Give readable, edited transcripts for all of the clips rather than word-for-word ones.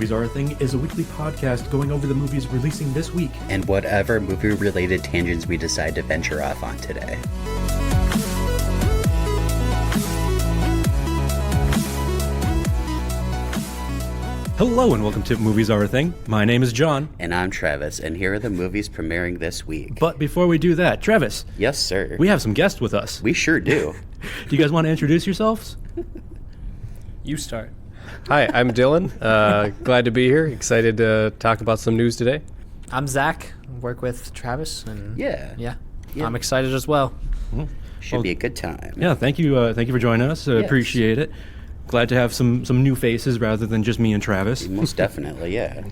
Movies Are a Thing is a weekly podcast going over the movies releasing this week. And whatever movie-related tangents we decide to venture off on today. Hello and welcome to Movies Are a Thing. My name is John. And I'm Travis, and here are the movies premiering this week. But before we do that, Travis. Yes, sir. We have some guests with us. We sure do. Do you guys want to introduce yourselves? You start. Hi, I'm Dylan. Glad to be here. Excited to talk about some news today. I'm Zach. Work with Travis, and Yeah. I'm excited as well. Should be a good time. Yeah, thank you for joining us. Yes. Appreciate it. Glad to have some new faces rather than just me and Travis. Most definitely, yeah.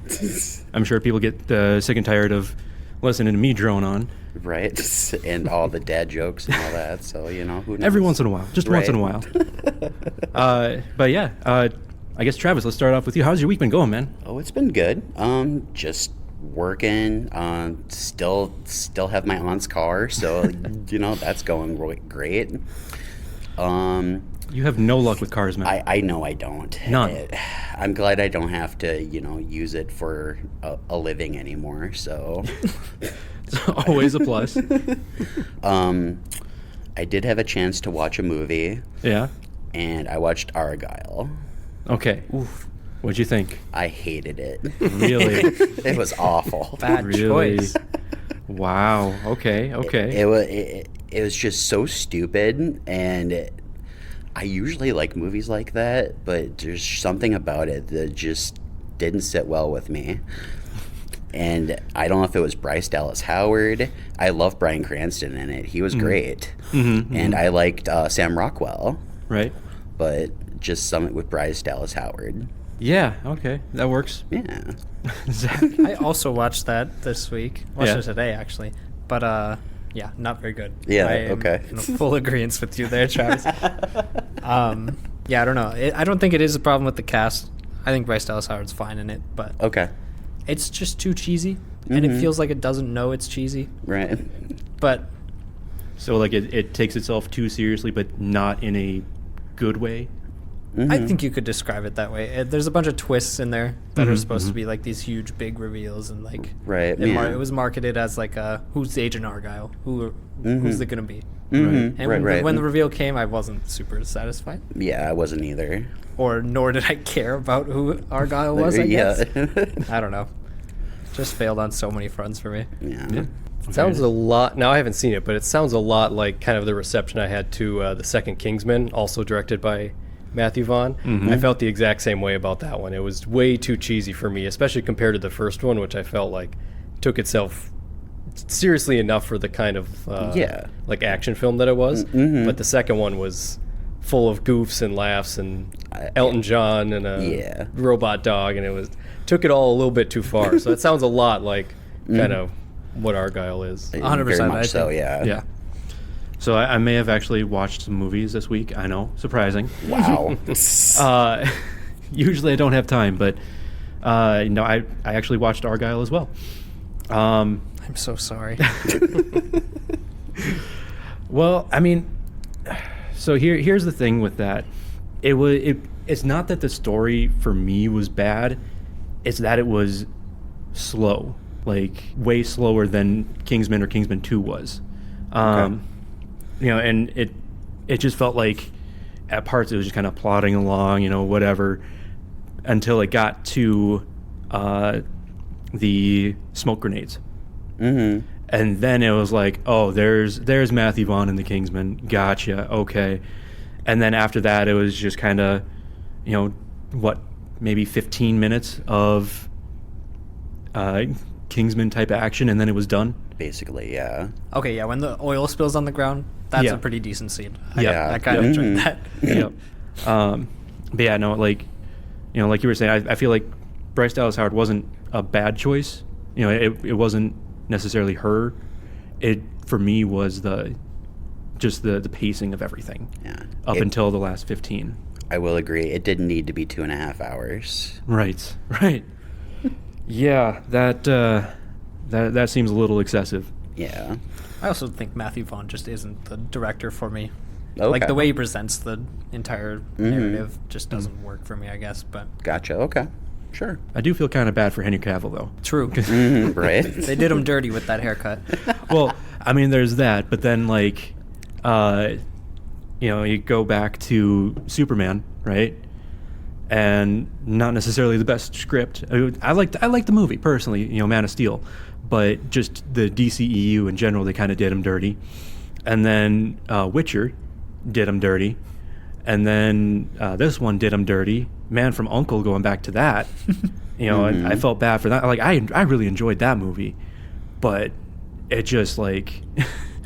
I'm sure people get sick and tired of listening to me drone on. Right? And all the dad jokes and all that, so, who knows? Every once in a while. Just once in a while. But yeah, I guess, Travis, let's start off with you. How's your week been going, man? Oh, it's been good. Just working. Still have my aunt's car, so, that's going great. You have no luck with cars, man. I know I don't. None. I'm glad I don't have to, use it for a living anymore, so. It's always a plus. I did have a chance to watch a movie. Yeah? And I watched Argyle. Okay. Oof. What'd you think? I hated it. Really? It was awful. Bad choice. Wow. Okay. It was just so stupid, and I usually like movies like that, but there's something about it that just didn't sit well with me. And I don't know if it was Bryce Dallas Howard. I love Bryan Cranston in it. He was great. And I liked Sam Rockwell. Right. But just something with Bryce Dallas Howard. Yeah. Okay. That works. Yeah. Zach? I also watched that this week. Watched it today, actually. But, yeah, not very good. Yeah, I am okay. in full agreement with you there, Travis. Yeah, I don't know. I don't think it is a problem with the cast. I think Bryce Dallas Howard's fine in it, but Okay. it's just too cheesy, and it feels like it doesn't know it's cheesy. Right. But So, like, it takes itself too seriously, but not in a good way? I think you could describe it that way. There's a bunch of twists in there that are supposed to be like these huge, big reveals, and like Right, it was marketed as like who's Agent Argyle? Who's it gonna be? Mm-hmm. And when the reveal came, I wasn't super satisfied, Yeah, I wasn't either. or nor did I care about who Argyle was. I guess I don't know. Just failed on so many fronts for me. Yeah. It sounds a lot, now I haven't seen it, but it sounds a lot like kind of the reception I had to the second Kingsman, also directed by Matthew Vaughn. I felt the exact same way about that one. It was way too cheesy for me, especially compared to the first one, which I felt like took itself seriously enough for the kind of like action film that it was. But the second one was full of goofs and laughs and Elton John and a robot dog, and it took it all a little bit too far. So it sounds a lot like kind of what Argyle is. 100%, Very I much so, think. yeah. Yeah. So I may have actually watched some movies this week. I know, surprising. Wow. Usually I don't have time, but no, I actually watched Argyle as well. I'm so sorry. Well, I mean, so here's the thing with that. It's not that the story for me was bad. It's that it was slow, like way slower than Kingsman or Kingsman 2 was. Okay. And it just felt like at parts it was just kind of plodding along, whatever, until it got to the smoke grenades. And then it was like, oh, there's Matthew Vaughn in the Kingsman. Gotcha. Okay. And then after that, it was just kind of, maybe 15 minutes of Kingsman type action, and then it was done. Basically, yeah. Okay, yeah, when the oil spills on the ground, that's a pretty decent scene. I kind of enjoyed that. Yep. But yeah, no, like you were saying, I feel like Bryce Dallas Howard wasn't a bad choice. It wasn't necessarily her. It for me was the pacing of everything. Yeah. Up until the last 15. I will agree. It didn't need to be 2.5 hours. Right. Yeah, that seems a little excessive. Yeah. I also think Matthew Vaughn just isn't the director for me. Okay. Like, the way he presents the entire narrative just doesn't work for me, I guess. But Gotcha. Okay. Sure. I do feel kind of bad for Henry Cavill, though. True. Right? They did him dirty with that haircut. Well, I mean, there's that, but then like, you go back to Superman, right? And not necessarily the best script. I liked the movie personally, Man of Steel, but just the DCEU in general, they kind of did him dirty. And then Witcher did him dirty, and then this one did him dirty. Man from U.N.C.L.E. going back to that, and I felt bad for that. Like I really enjoyed that movie, but it just like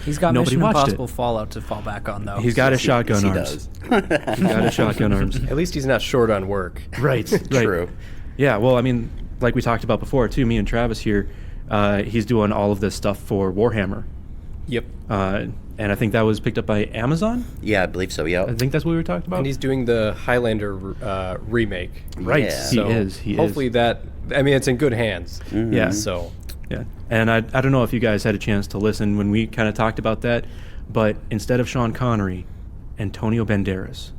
He's got nobody Mission watched Impossible it. Fallout to fall back on, though. He's got his shotgun He arms. does. He's got his shotgun arms. At least he's not short on work. Right. True. Yeah. Well, I mean, like we talked about before too. Me and Travis here, he's doing all of this stuff for Warhammer. Yep. And I think that was picked up by Amazon. Yeah, I believe so. Yeah. I think that's what we were talking about. And he's doing the Highlander remake. Right. Yeah. He So is. He hopefully is. that, I mean, it's in good hands. Yeah. So Yeah. And I don't know if you guys had a chance to listen when we kind of talked about that, but instead of Sean Connery, Antonio Banderas,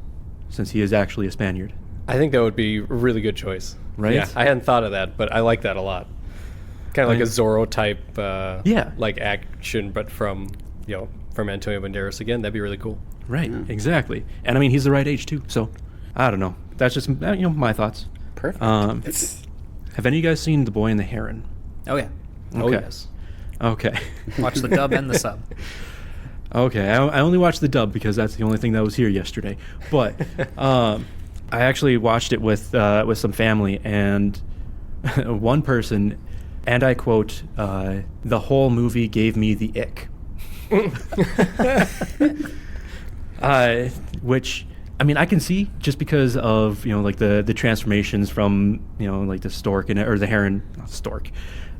since he is actually a Spaniard. I think that would be a really good choice. Right? Yeah, I hadn't thought of that, but I like that a lot. Kind of like Yeah. a Zorro type, Yeah. like action, but from Antonio Banderas again. That'd be really cool. Right. Exactly. And I mean, he's the right age too. So I don't know. That's just my thoughts. Perfect. Have any of you guys seen The Boy and the Heron? Oh, yeah. Oh Okay. yes. Okay. Watch the dub and the sub. Okay, I only watched the dub because that's the only thing that was here yesterday. But I actually watched it with some family, and one person, and I quote, "The whole movie gave me the ick," which I mean I can see just because of like the transformations from like the stork or the heron, not stork,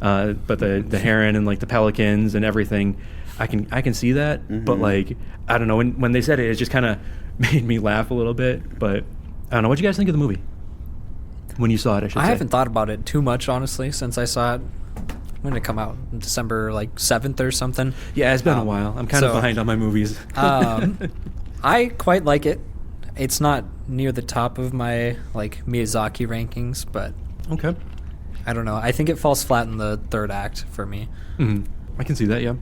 but the heron and like the pelicans and everything. I can see that, but like I don't know when they said it just kind of made me laugh a little bit. But I don't know. What do you guys think of the movie when you saw it? I should say. I haven't thought about it too much, honestly, since I saw it. When did it come out? December 7th or something? Yeah, it's been a while. I'm kind of so- behind on my movies. I quite like it. It's not near the top of my Miyazaki rankings, but Okay. I don't know. I think it falls flat in the third act for me. I can see that. Yeah.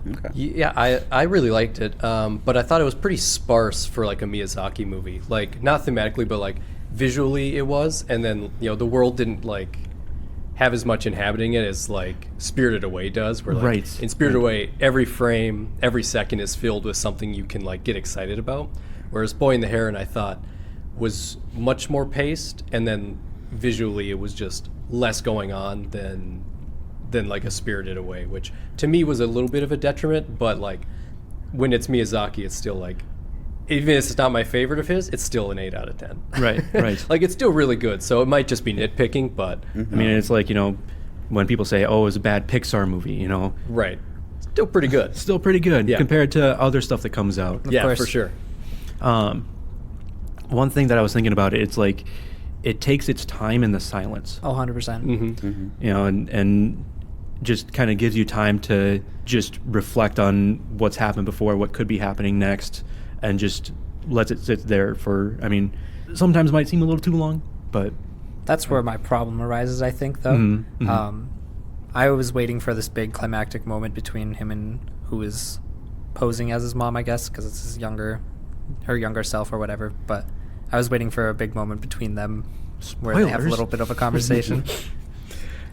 Okay. Yeah, I really liked it, but I thought it was pretty sparse for like a Miyazaki movie. Like not thematically, but like visually it was, and then the world didn't like have as much inhabiting it as like Spirited Away does. Where like Right. in Spirited Away, every frame, every second is filled with something you can like get excited about. Whereas Boy and the Heron, I thought, was much more paced, and then visually it was just less going on than like a Spirited Away, which to me was a little bit of a detriment. But like when it's Miyazaki, it's still like, even if it's not my favorite of his, it's still an 8 out of 10. Right. Right. Like it's still really good. So it might just be nitpicking, but I mean, it's like when people say, "Oh, it's a bad Pixar movie," right, still pretty good. still pretty good Yeah. compared to other stuff that comes out. Yeah, course. for sure. One thing that I was thinking about it's like it takes its time in the silence. Oh, 100%. And just kind of gives you time to just reflect on what's happened before, what could be happening next, and just lets it sit there for, I mean, sometimes it might seem a little too long, but That's where my problem arises, I think, though. I was waiting for this big climactic moment between him and who is posing as his mom, I guess, because it's her younger self or whatever. But I was waiting for a big moment between them where they have a Spoilers. little bit of a conversation.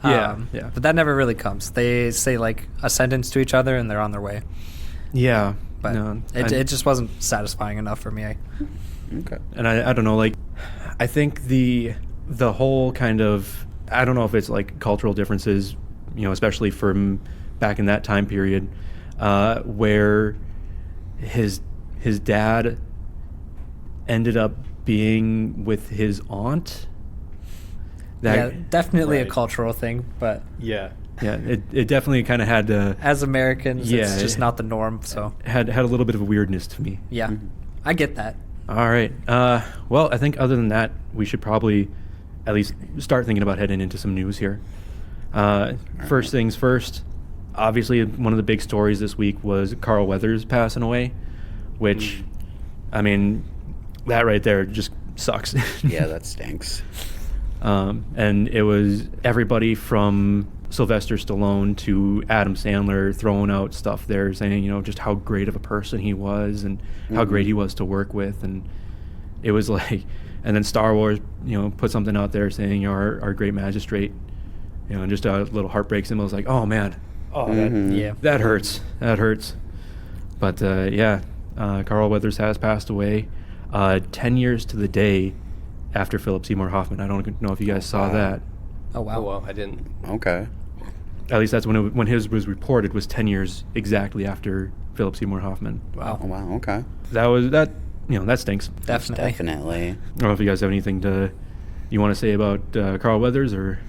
Yeah. But that never really comes. They say like a sentence to each other and they're on their way. yeah. But no, it just wasn't satisfying enough for me. Okay. And I don't know, like, I think the whole kind of, I don't know if it's like cultural differences, especially from back in that time period, where his dad ended up being with his aunt. Yeah, definitely a Right. cultural thing, but Yeah. Yeah, it definitely kind of had as Americans, Yeah, it's just not the norm. So had a little bit of a weirdness to me. yeah, I get that. All right. Well, I think other than that, we should probably at least start thinking about heading into some news here. First things first, obviously one of the big stories this week was Carl Weathers passing away, which, I mean, that right there just sucks. Yeah, that stinks. And it was everybody from Sylvester Stallone to Adam Sandler throwing out stuff there, saying, you know, just how great of a person he was and how great he was to work with. And it was like, and then Star Wars, you know, put something out there saying, you know, our great magistrate, you know, and just a little heartbreak symbol. I was like, oh man, that hurts. That hurts. But Carl Weathers has passed away 10 years to the day after Philip Seymour Hoffman. I don't know if you guys saw that. Oh, wow. Oh, well, I didn't. Okay. At least that's when his was reported, was 10 years exactly after Philip Seymour Hoffman. Wow. Oh, wow. Okay. That stinks. Definitely. Definitely. I don't know if you guys have anything you want to say about Carl Weathers, or...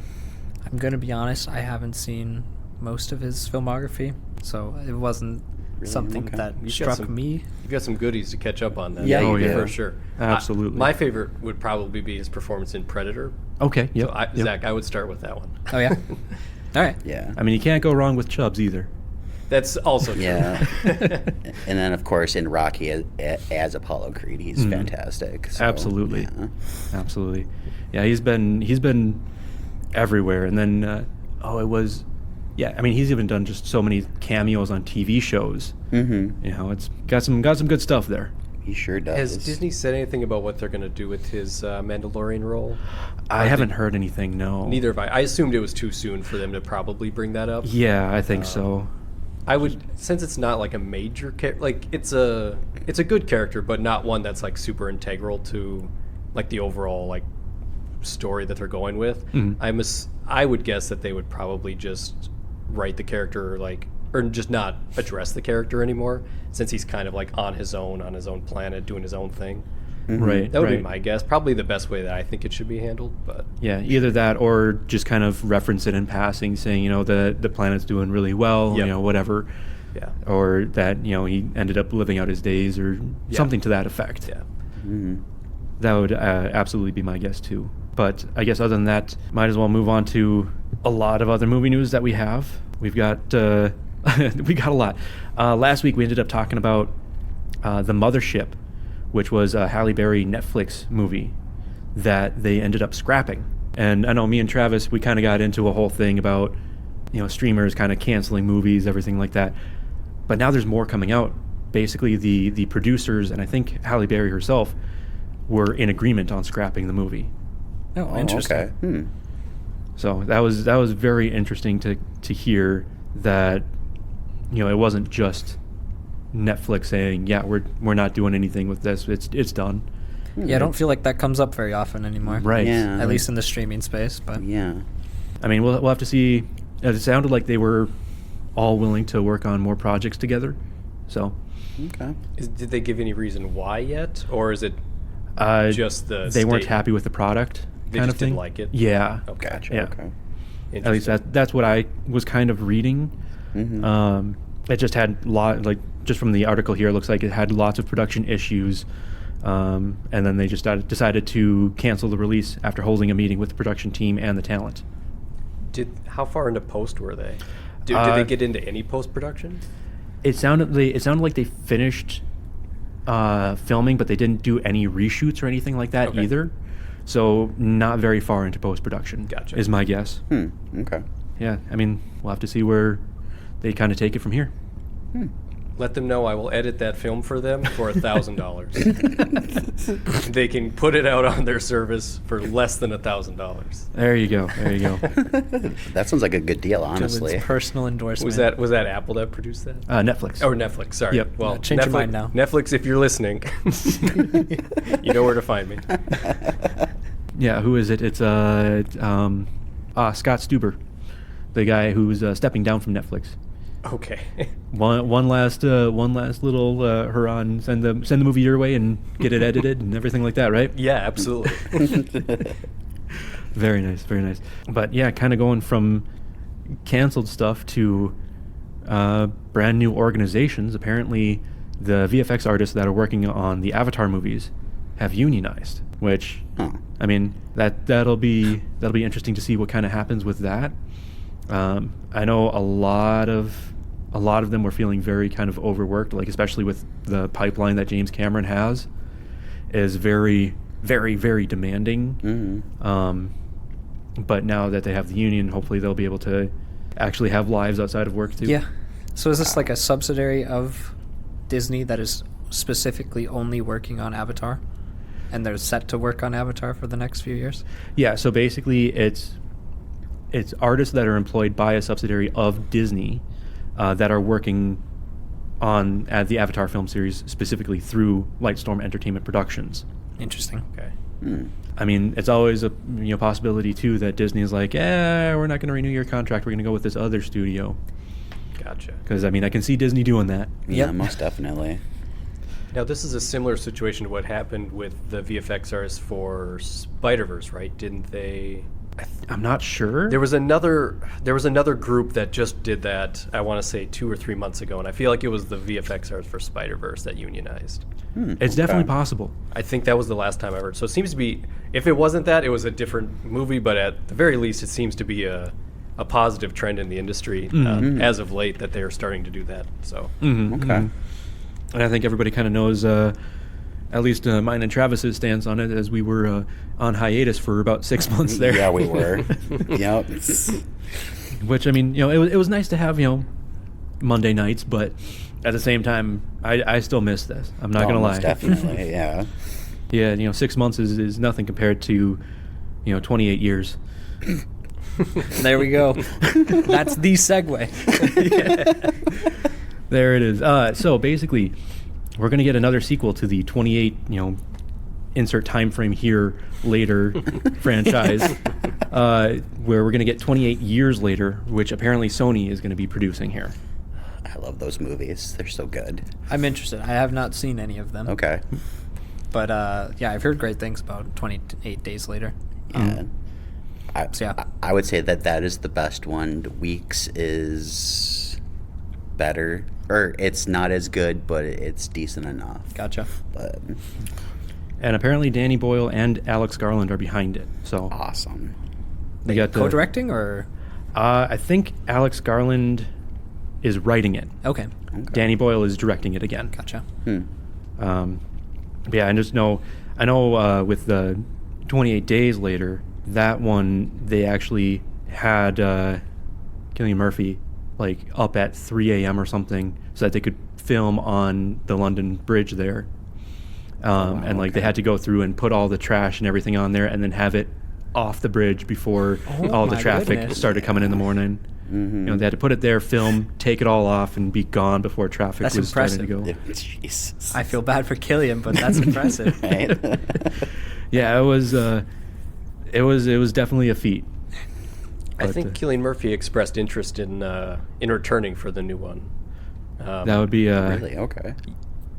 I'm going to be honest, I haven't seen most of his filmography, so it wasn't something that struck me. You've got some goodies to catch up on then. Yeah, you do. For sure. Absolutely. My favorite would probably be his performance in Predator. Okay, yep. So Zach, I would start with that one. Oh, yeah? All right. Yeah. I mean, you can't go wrong with Chubbs either. That's also true. Yeah. And then, of course, in Rocky as Apollo Creed, he's fantastic. So, Absolutely. yeah. Absolutely. Yeah, he's been everywhere. And then, I mean, he's even done just so many cameos on TV shows. Mm-hmm. You know, it's got some good stuff there. He sure does. Has Disney said anything about what they're going to do with his Mandalorian role? I haven't heard anything, no. Neither have I. I assumed it was too soon for them to probably bring that up. Yeah, I think so. I would, since it's not like a major character, like it's a good character, but not one that's like super integral to like the overall like story that they're going with. I would guess that they would probably just write the character or just not address the character anymore, since he's kind of like on his own planet doing his own thing. Right. That would be my guess. Probably the best way that I think it should be handled. But Yeah, either that or just kind of reference it in passing, saying, you know, the planet's doing really well, you know, whatever. Yeah. Or that, you know, he ended up living out his days or something to that effect. Yeah. Mm-hmm. That would absolutely be my guess too. But I guess other than that, might as well move on to a lot of other movie news that we have. We've got we got a lot. Last week we ended up talking about The Mothership, which was a Halle Berry Netflix movie that they ended up scrapping. And I know me and Travis, we kind of got into a whole thing about, you know, streamers kind of canceling movies, everything like that. But now there's more coming out. Basically, the producers, and I think Halle Berry herself, were in agreement on scrapping the movie. Oh, interesting. Okay. So that was very interesting to hear that, you know, it wasn't just Netflix saying, yeah, we're not doing anything with this. It's done. Yeah, I don't feel like that comes up very often anymore. Right. Yeah. At least in the streaming space, but Yeah. I mean, we'll have to see. It sounded like they were all willing to work on more projects together. So Okay. Did they give any reason why yet, or is it just the they weren't state- happy with the product They kind just of thing? didn't like it? Yeah. Okay. Gotcha. Yeah. Okay. At least that's what I was kind of reading. Mm-hmm. It just had just from the article here, it looks like it had lots of production issues, and then they just decided to cancel the release after holding a meeting with the production team and the talent. How far into post were they? Did they get into any post production? It sounded like they finished filming, but they didn't do any reshoots or anything like that Okay. either. So not very far into post production. Gotcha. Is my guess. Okay. Yeah, I mean, we'll have to see where they kind of take it from here. Let them know I will edit that film for them for $1,000. They can put it out on their service for less than $1,000. There you go. There you go. That sounds like a good deal, honestly. Dylan's personal endorsement. Was that Apple that produced that? Netflix. Or Netflix, sorry. Yep. Well, Change your Netflix, mind now. Netflix, if you're listening, you know where to find me. Yeah, who is it? It's Scott Stuber, the guy who's stepping down from Netflix. Okay. One last little hurrah and send the movie your way and get it edited and everything like that, right? Yeah, absolutely. Very nice, very nice. But yeah, kind of going from canceled stuff to brand new organizations. Apparently, the VFX artists that are working on the Avatar movies have unionized, which I mean that'll be interesting to see what kind of happens with that. I know a lot of them were feeling very kind of overworked, like especially with the pipeline that James Cameron has, is very, very, very demanding. but now that they have the union, hopefully they'll be able to actually have lives outside of work too. Yeah. So is this like a subsidiary of Disney that is specifically only working on Avatar? And they're set to work on Avatar for the next few years? Yeah, so basically it's artists that are employed by a subsidiary of Disney that are working on the Avatar film series specifically through Lightstorm Entertainment Productions. Interesting. Okay. I mean, it's always a possibility too that Disney is like, we're not going to renew your contract. We're going to go with this other studio. Gotcha. Because I mean, I can see Disney doing that. Yeah, Yep. most definitely. Now, this is a similar situation to what happened with the VFX artists for Spider-Verse, right? Didn't they? I'm not sure. There was another group that just did that. I want to say 2 or 3 months ago, and I feel like it was the VFX artists for Spider-Verse that unionized. It's definitely possible. I think that was the last time I heard. So it seems to be, if it wasn't that, it was a different movie. But at the very least, it seems to be a positive trend in the industry as of late that they are starting to do that. So Okay. And I think everybody kind of knows, at least mine and Travis's stance on it, as we were on hiatus for about 6 months there. Yeah, we were. Yep. Which, I mean, it was nice to have, Monday nights, but at the same time, I still miss this. I'm not going to lie. Most definitely, yeah. Yeah, 6 months is nothing compared to, 28 years. There we go. That's the segue. There it is. So basically, we're going to get another sequel to the 28, insert time frame here later franchise, where we're going to get 28 years later, which apparently Sony is going to be producing here. I love those movies. They're so good. I'm interested. I have not seen any of them. Okay. But yeah, I've heard great things about 28 Days Later. Yeah. So yeah. I would say that is the best one. Weeks is better. Or it's not as good, but it's decent enough. Gotcha. But And apparently Danny Boyle and Alex Garland are behind it. So awesome. they got the Co-directing or? I think Alex Garland is writing it. Okay. Danny Boyle is directing it again. Gotcha. But yeah, I know with the 28 Days Later, that one they actually had Cillian Murphy like up at 3 a.m. or something so that they could film on the London Bridge there. And like they had to go through and put all the trash and everything on there and then have it off the bridge before all the my traffic goodness. started coming in the morning. They had to put it there, film, take it all off, and be gone before traffic That's was starting to impressive. go. Jesus. I feel bad for Killian, but that's impressive. Right? Yeah, it was definitely a feat. I But, think Cillian Murphy expressed interest in returning for the new one. that would be Really? Okay.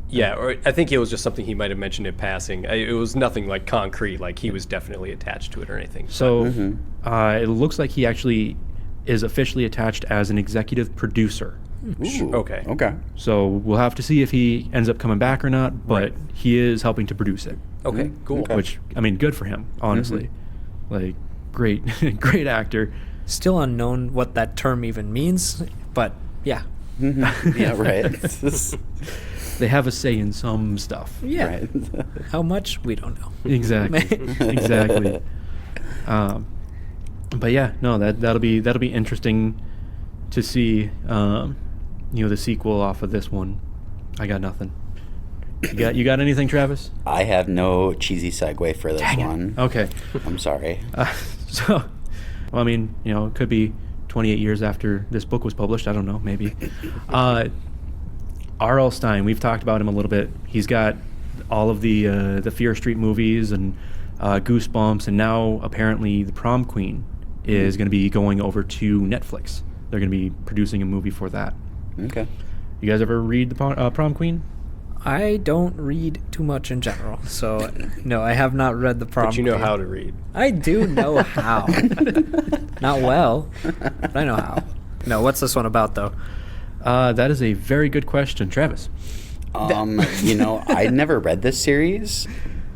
Yeah, or I think it was just something he might have mentioned in passing. It was nothing like concrete, like he was definitely attached to it or anything. So it looks like he actually is officially attached as an executive producer. Ooh, Okay. Okay. So we'll have to see if he ends up coming back or not, but he is helping to produce it. Okay, cool. Okay. Which, I mean, good for him, honestly. Like, great, great actor. Still unknown what that term even means, but yeah. Yeah, right. They have a say in some stuff. Yeah. Right. How much? We don't know. Exactly. Exactly. But yeah, no, that'll be interesting to see. The sequel off of this one. I got nothing. You got anything, Travis? I have no cheesy segue for this one. Okay. I'm sorry. So, well, I mean, it could be 28 years after this book was published. I don't know, maybe. R.L. Stine, we've talked about him a little bit. He's got all of the Fear Street movies and Goosebumps, and now apparently The Prom Queen is going to be going over to Netflix. They're going to be producing a movie for that. Okay. You guys ever read The Prom Queen? I don't read too much in general, so no, I have not read The Prom But you know Queen. how to read. I do know how. Not well, but I know how. No, what's this one about, though? That is a very good question, Travis. I never read this series,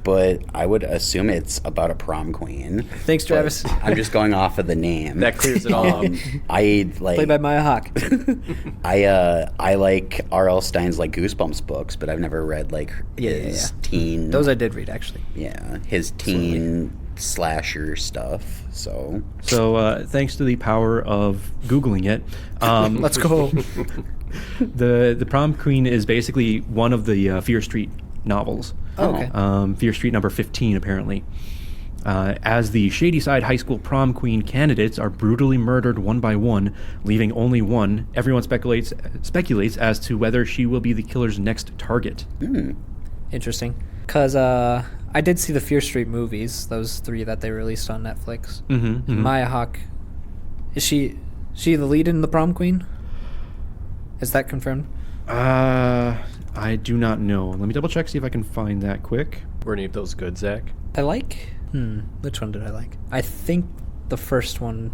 but I would assume it's about a prom queen. Thanks, But Travis. I'm just going off of the name. That clears it all up. I like. Played by Maya Hawke. I like R.L. Stine's like Goosebumps books, but I've never read like his teen. Those I did read, actually. his teen slasher stuff. So thanks to the power of Googling it, Let's go. the Prom Queen is basically one of the Fear Street novels. Oh, okay. Fear Street number 15, apparently. As the Shadyside High School prom queen candidates are brutally murdered one by one, leaving only one, everyone speculates as to whether she will be the killer's next target. Interesting. Because I did see the Fear Street movies, those 3 that they released on Netflix. Maya Hawke, is she the lead in the Prom Queen? Is that confirmed? I do not know. Let me double check, see if I can find that quick. Were any of those good, Zach? I like... which one did I like? I think the first one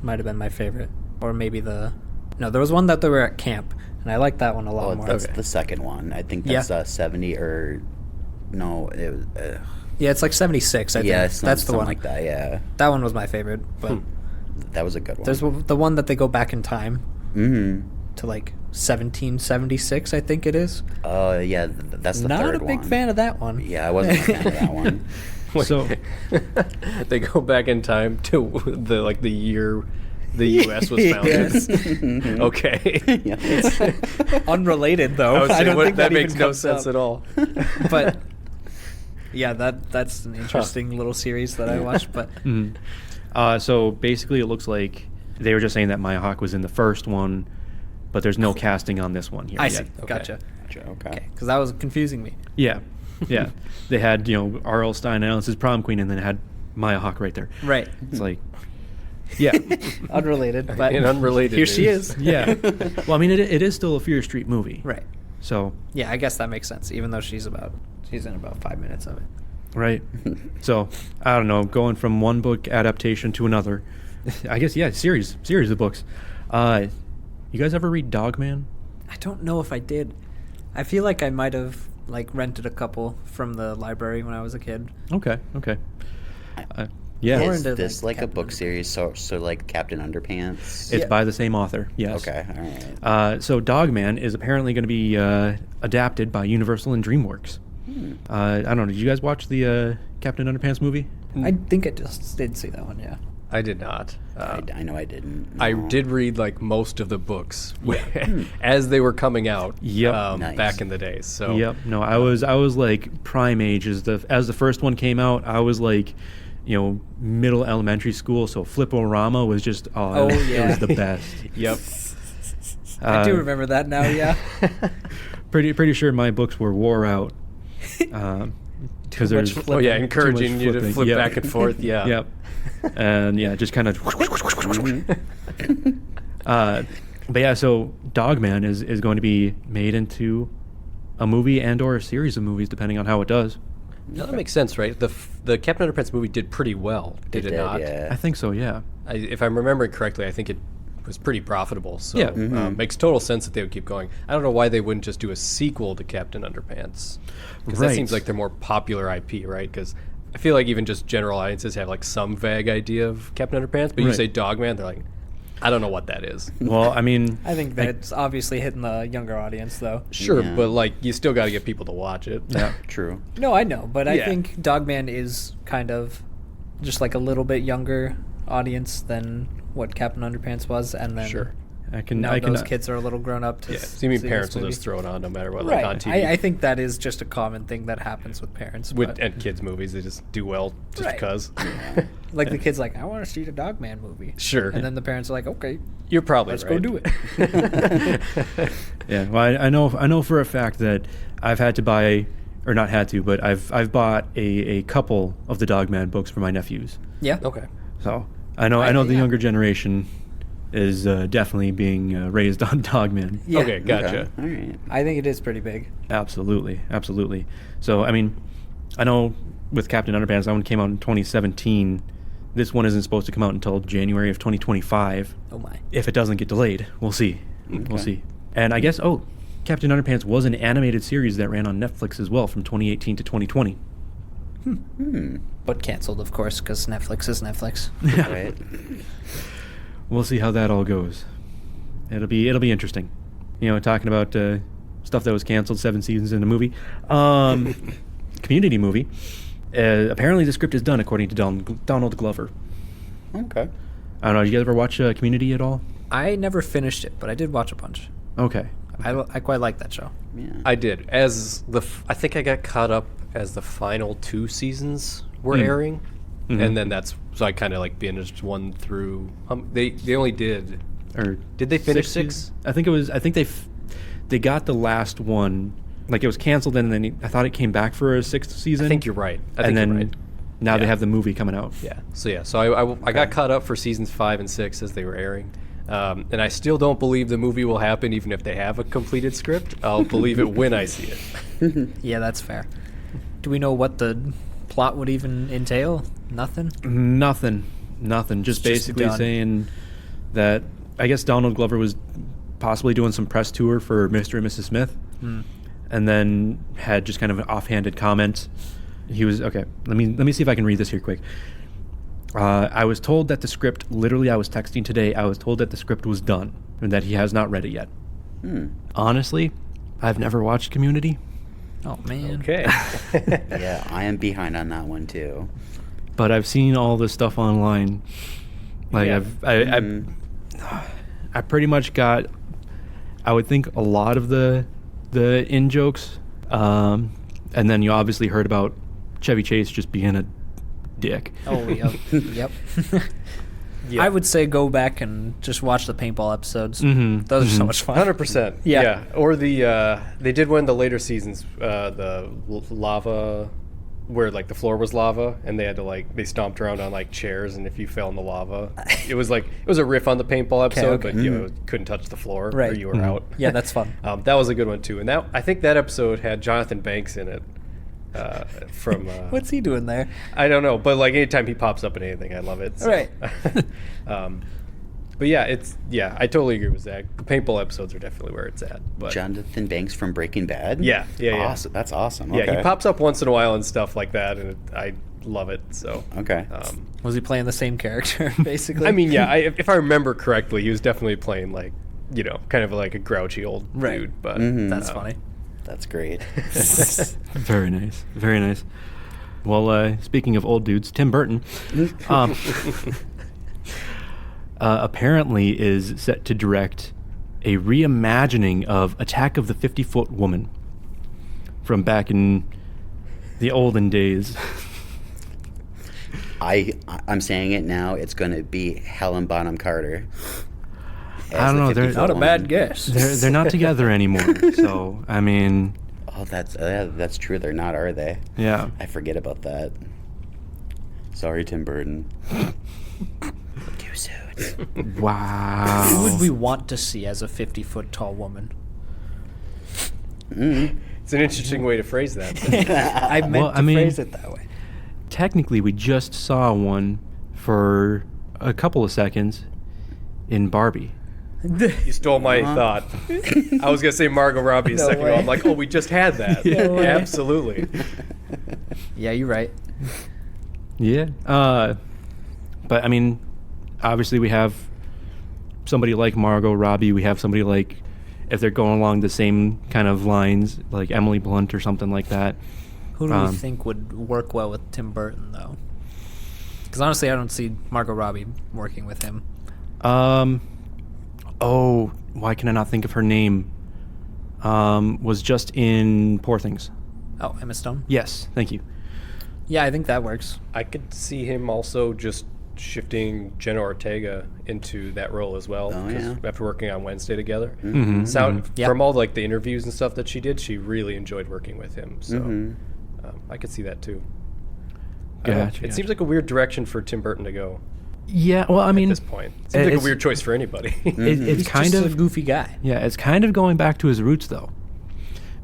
might have been my favorite. Or maybe no, there was one that they were at camp, and I liked that one a lot more. That's the second one. I think that's 70 or... No, it was... Yeah, it's like 76, I think. Yeah, that's the one. like that, yeah. That one was my favorite, but... That was a good one. There's the one that they go back in time. Mm-hmm. To like 1776, I think it is. Yeah, that's the Not third a big one. fan of that one. Yeah, I wasn't a fan of that one. So they go back in time to the year the U.S. was founded. Yes. Okay. Yeah. Unrelated though. I don't think that makes even no comes sense up. at all. But yeah, that's an interesting little series that I watched. But so basically, it looks like they were just saying that Maya Hawke was in the first one, but there's no casting on this one here I yet. see. Okay. Gotcha. Okay. Because that was confusing me. Yeah, yeah. They had R.L. Stein announces prom queen, and then it had Maya Hawke right there. Right. It's like, yeah, Unrelated, but In unrelated here she news. is. yeah. Well, I mean, it is still a Fear Street movie, Right. So Yeah, I guess that makes sense. Even though she's in about 5 minutes of it. right. So I don't know, going from one book adaptation to another. I guess series of books. You guys ever read Dogman? I don't know if I did. I feel like I might have rented a couple from the library when I was a kid. Okay. Yeah, Or Is into, this like, like a Captain book series? So like Captain Underpants? it's by the same author. Yes. Okay, all right. So Dogman is apparently going to be adapted by Universal and DreamWorks. I don't know. Did you guys watch the Captain Underpants movie? I think I just did see that one, yeah. I did not. I know I didn't. I No. did read like most of the books as they were coming out. Yep. Nice. Back in the days. So Yep. No, I was like prime age as the first one came out. I was like, middle elementary school. So Flip-O-Rama was just it was the best. Yep. I do remember that now, yeah. Pretty sure my books were wore out. Because there's much Oh yeah, Flipping. encouraging Too you much to flipping. flip Yep. back and forth. Yeah. Yep. And yeah, just kind of. But yeah, so Dogman is going to be made into a movie and/or a series of movies, depending on how it does. No, that makes sense, right? The Captain Underpants movie did pretty well, did it not? Yeah. I think so. Yeah. If I'm remembering correctly, I think it was pretty profitable. So Yeah. makes total sense that they would keep going. I don't know why they wouldn't just do a sequel to Captain Underpants, because that Right. seems like their more popular IP, right? Because I feel like even just general audiences have like some vague idea of Captain Underpants, but you Right. say Dogman, they're like, I don't know what that is. Well, I mean, I think that's obviously hitting the younger audience, though. Sure, Yeah. but like you still got to get people to watch it. yeah. True. No, I know, but I Yeah. think Dogman is kind of just like a little bit younger audience than what Captain Underpants was, and then Sure. I can. now I can. those kids are a little grown up to Yeah. So you mean see this parents will movie. just throw it on no matter what, Right. like on TV? I think that is just a common thing that happens with parents. but, And kids movies, they just do well just Right. because. like the kid's like, I want to see the Dogman movie. Sure. And then the parents are like, okay, You're probably let's right. go do it. Yeah. Well, I know for a fact that I've had to buy, or not had to, but I've bought a couple of the Dogman books for my nephews. Yeah. Okay. So I know the yeah. younger generation is definitely being raised on Dogman. Yeah. Okay, gotcha. All right. I think it is pretty big. Absolutely. So I mean, I know with Captain Underpants, that one came out in 2017. This one isn't supposed to come out until January of 2025. Oh my. If it doesn't get delayed, we'll see. We'll Okay. see. And I guess Captain Underpants was an animated series that ran on Netflix as well from 2018 to 2020. But canceled, of course, because Netflix is Netflix. Right. We'll see how that all goes. It'll be interesting. Talking about stuff that was canceled 7 seasons in a movie. Community movie. Apparently, the script is done, according to Donald Glover. Okay. I don't know. Did you guys ever watch Community at all? I never finished it, but I did watch a bunch. Okay. I quite like that show. Yeah. I did. I think I got caught up as the final 2 seasons were airing, and then so I kind of like binged 1 through. They only did. Or Did they finish 6? seasons? I think they got the last one. Like, it was canceled, and then I thought it came back for a 6th season. I think you're right. Now they Yeah. have the movie coming out. Yeah. So I got caught up for seasons 5 and 6 as they were airing. And I still don't believe the movie will happen even if they have a completed script. I'll believe it when I see it. Yeah, that's fair. Do we know what the plot would even entail? Nothing? Nothing. Just It's just basically done. saying that I guess Donald Glover was possibly doing some press tour for Mr. and Mrs. Smith, and then had just kind of an offhanded comment. He was okay. Let me see if I can read this here quick. I was told that the script. Literally, I was texting today. I was told that the script was done and that he has not read it yet. Honestly, I've never watched Community. Oh, man. Okay. Yeah, I am behind on that one too. But I've seen all this stuff online. Like Yeah. I pretty much got, I would think, a lot of the in jokes, and then you obviously heard about Chevy Chase just being a dick. Oh, yep. Yep. Yeah. I would say go back and just watch the paintball episodes. Mhm. Those are so much fun. 100%. Yeah. Or they did one in the later seasons, the lava, where like the floor was lava, and they had to they stomped around on like chairs, and if you fell in the lava, it was a riff on the paintball episode, okay. but you couldn't touch the floor, or Right. you were out. Yeah, that's fun. That was a good one too, and I think that episode had Jonathan Banks in it. From What's he doing there? I don't know, but like anytime he pops up in anything, I love it. So. Right. But yeah, I totally agree with Zach. The paintball episodes are definitely where it's at. But Jonathan Banks from Breaking Bad. Yeah. Awesome. That's awesome. Yeah, Okay. he pops up once in a while and stuff like that, and I love it. So Okay. Was he playing the same character, basically? I mean, yeah, if I remember correctly, he was definitely playing kind of like a grouchy old Right. dude. But That's funny. That's great. Very nice. Very nice. Well, speaking of old dudes, Tim Burton apparently is set to direct a reimagining of Attack of the 50-Foot Woman from back in the olden days. I'm saying it now. It's going to be Helen Bonham Carter. I don't know. They're Not a bad guess. They're not together anymore. So I mean, Oh, that's true. They're not, are they? yeah. I forget about that. Sorry, Tim Burton. Too soon. Who Wow. would we want to see as a 50-foot tall woman? it's an interesting way to phrase that. I meant Well, to I mean- phrase it that way. Technically, we just saw one for a couple of seconds in Barbie. You stole my thought. I was gonna say Margot Robbie a No second ago. way. I'm like, oh, we just had that. No way. Absolutely. Yeah, you're right. Yeah. But I mean, obviously we have somebody like Margot Robbie. We have somebody like, if they're going along the same kind of lines, like Emily Blunt or something like that. Who do we think would work well with Tim Burton, though? Because honestly, I don't see Margot Robbie working with him. Oh, why can I not think of her name? Was just in Poor Things. Oh, Emma Stone? Yes, thank you. Yeah, I think that works. I could see him also just shifting Jenna Ortega into that role as well. Oh, 'cause yeah. After working on Wednesday together, Yeah. from all like the interviews and stuff that she did, she really enjoyed working with him. So I could see that too. I don't know. Gotcha, It seems like a weird direction for Tim Burton to go Yeah, well, I mean, at this point. It seems like a it's- weird choice for anybody. it's He's kind just of a goofy guy. Yeah, it's kind of going back to his roots, though.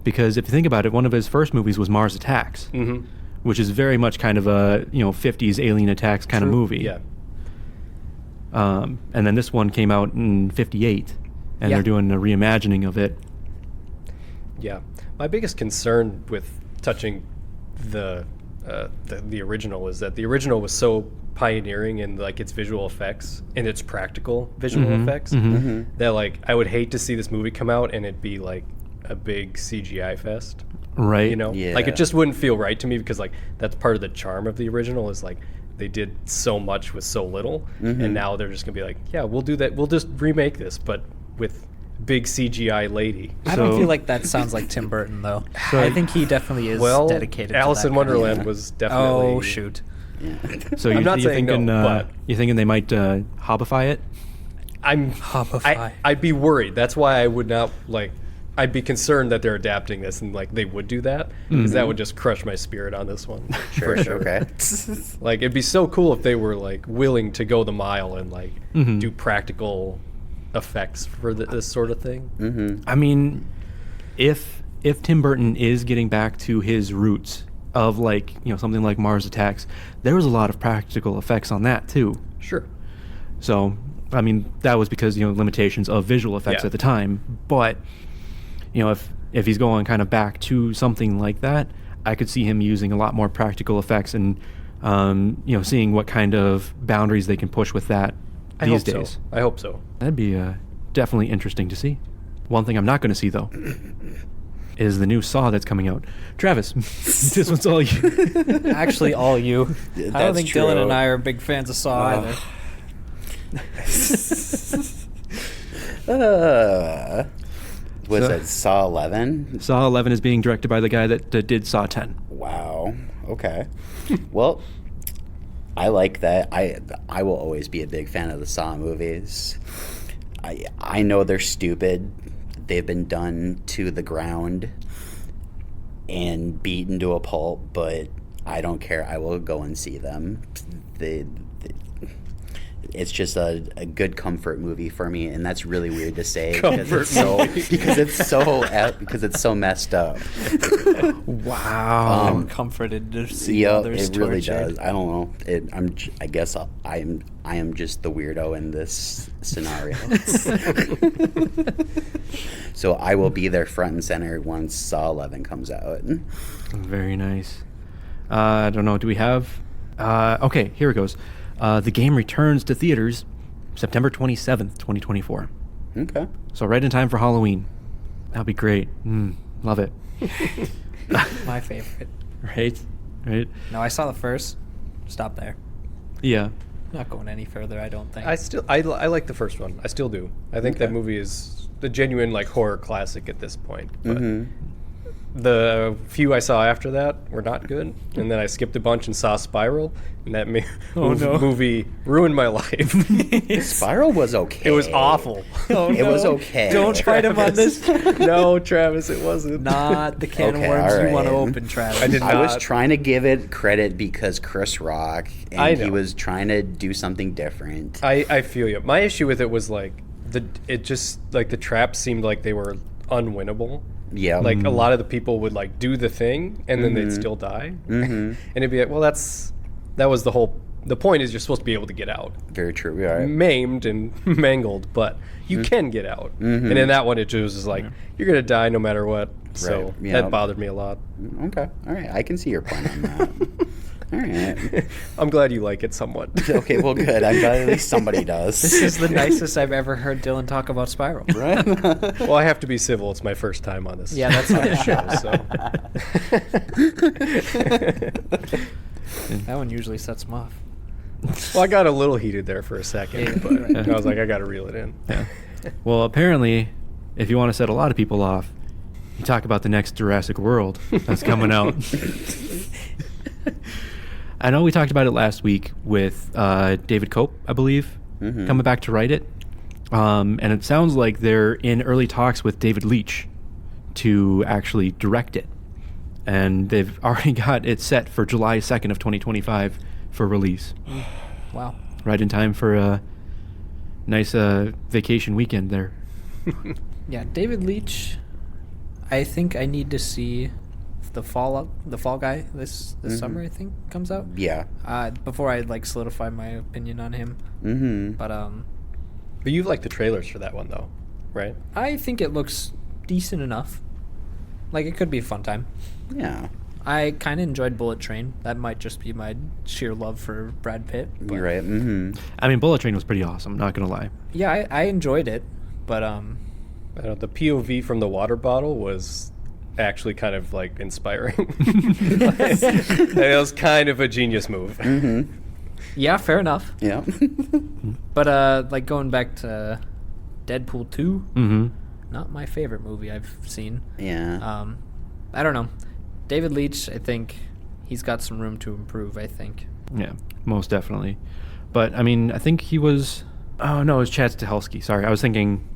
Because if you think about it, one of his first movies was Mars Attacks, which is very much kind of a 50s alien attacks kind of movie. Yeah. And then this one came out in '58, and Yeah. they're doing a reimagining of it. Yeah, my biggest concern with touching the original is that the original was so pioneering in like its visual effects and its practical visual effects that like I would hate to see this movie come out and it be like a big CGI fest. Right. You know, Yeah. like it just wouldn't feel right to me because like that's part of the charm of the original is like they did so much with so little, and now they're just gonna be like, yeah, we'll do that. We'll just remake this, but with big CGI lady. I don't So- feel like that sounds like Tim Burton though. So- I think he definitely is Well, dedicated. Alice to in that kind of- Wonderland Yeah. was definitely. Oh shoot! Yeah. So I'm not you're saying no, thinking, but- you're thinking they might hobify it? Hobify. I'd be worried. That's why I would not like. I'd be concerned that they're adapting this and like they would do that because that would just crush my spirit on this one. Sure. for sure. Okay. Like it'd be so cool if they were like willing to go the mile and like do practical effects for this sort of thing. I mean, if Tim Burton is getting back to his roots of like, you know, something like Mars Attacks, there was a lot of practical effects on that too. Sure. So, I mean, that was because, you know, limitations of visual effects Yeah. at the time. But, you know, if he's going kind of back to something like that, I could see him using a lot more practical effects and, you know, seeing what kind of boundaries they can push with that I these hope days. so. I hope so. That'd be definitely interesting to see. One thing I'm not going to see, though, is the new Saw that's coming out. Travis, this one's all you. Actually, all you. I don't That's think true. Dylan and I are big fans of Saw either. Was So- it Saw 11? Saw 11 is being directed by the guy that did Saw 10. Wow. Okay. Well, I like that. I will always be a big fan of the Saw movies. I know they're stupid. They've been done to the ground and beaten to a pulp, but I don't care. I will go and see them. It's just a good comfort movie for me, and that's really weird to say because it's so messed up. Wow. I'm comforted to see Yeah, others it really tortured. does. I don't know. I guess I am just the weirdo in this scenario. So I will be there front and center once Saw 11 comes out. Very nice. I don't know. Do we have? Okay, here it goes. The game returns to theaters September 27th, 2024. Okay. So right in time for Halloween. That'll be great. Love it. My favorite. Right? Right? No, I saw the first. Stop there. Yeah. Not going any further, I don't think. I like the first one. I still do. I think that movie is the genuine like horror classic at this point. But the few I saw after that were not good, and then I skipped a bunch and saw Spiral, and that movie ruined my life. Spiral was okay. It was awful. It was okay. Don't fight him on this. No, Travis, it wasn't. Not the can Okay, of worms all you want to right. open, Travis. I did I was not. trying to give it credit because Chris Rock, and I know. he was trying to do something different. I feel you. My issue with it was like the traps seemed like they were unwinnable. Yeah. Like a lot of the people would like do the thing and then they'd still die, and it'd be like, well, that was the point is you're supposed to be able to get out, Very true. We are. maimed and mangled, but you can get out. And in that one, it just was like you're gonna die no matter what. So Right. Yeah. that bothered me a lot. Okay. All right. I can see your point on that. All right. I'm glad you like it somewhat. Okay. Well, good. I'm glad at least somebody does. This is the nicest I've ever heard Dylan talk about Spiral. Right. Well, I have to be civil. It's my first time on this. Yeah, that's on fine. the show. So. That one usually sets him off. Well, I got a little heated there for a second, Yeah. but I was like, I got to reel it in. Yeah. Well, apparently, if you want to set a lot of people off, you talk about the next Jurassic World that's coming out. I know we talked about it last week with David Cope, I believe, coming back to write it. And it sounds like they're in early talks with David Leitch to actually direct it. And they've already got it set for July 2nd of 2025 for release. Wow. Right in time for a nice vacation weekend there. Yeah, David Leitch. I think I need to see the Fall Guy this summer. I think comes out. Yeah. Before I like solidify my opinion on him. Mm-hmm. But But you like the trailers for that one, though, right? I think it looks decent enough. Like it could be a fun time. Yeah. I kind of enjoyed Bullet Train. That might just be my sheer love for Brad Pitt. But You're right. Mm-hmm. I mean, Bullet Train was pretty awesome, not going to lie. Yeah, I enjoyed it, but I don't know, the POV from the water bottle was actually kind of like inspiring. It was kind of a genius move. Yeah, fair enough. Yeah. But like going back to Deadpool 2, Mm-hmm. not my favorite movie I've seen. Yeah. I don't know. David Leitch, I think he's got some room to improve, I think. Yeah, most definitely. But I mean, I think he was. Oh no, it was Chad Stahelski. Sorry, I was thinking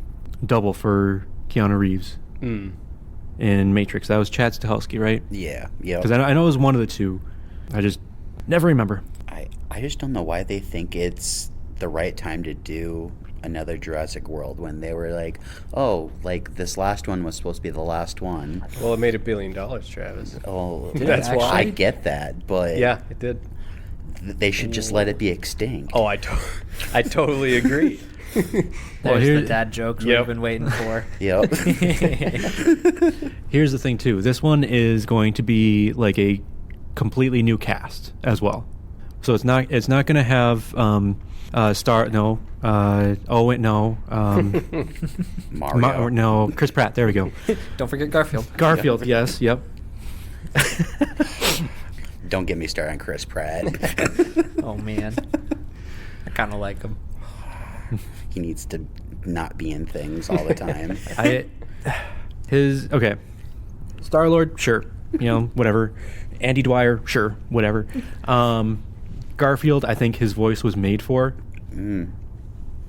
double for Keanu Reeves in Matrix. That was Chad Stahelski, right? Yeah. Yeah. Because I know it was one of the two. I just never remember. I just don't know why they think it's the right time to do another Jurassic World when they were like, oh, like this last one was supposed to be the last one. Well, it made $1 billion, Travis. Oh, That's why. I get that, but Yeah, it did. they should just let it be extinct. Oh, I totally agree. There's here- the dad jokes Yep. we've been waiting for. Yep. Here's the thing too. This one is going to be like a completely new cast as well. So it's not going to have Mario. no, Chris Pratt. There we go. Don't forget Garfield. Garfield. Yes. Yep. Don't get me started on Chris Pratt. Oh, man. I kind of like him. He needs to not be in things all the time. Okay. Star-Lord, sure. Whatever. Andy Dwyer, sure. Whatever. Garfield, I think his voice was made for.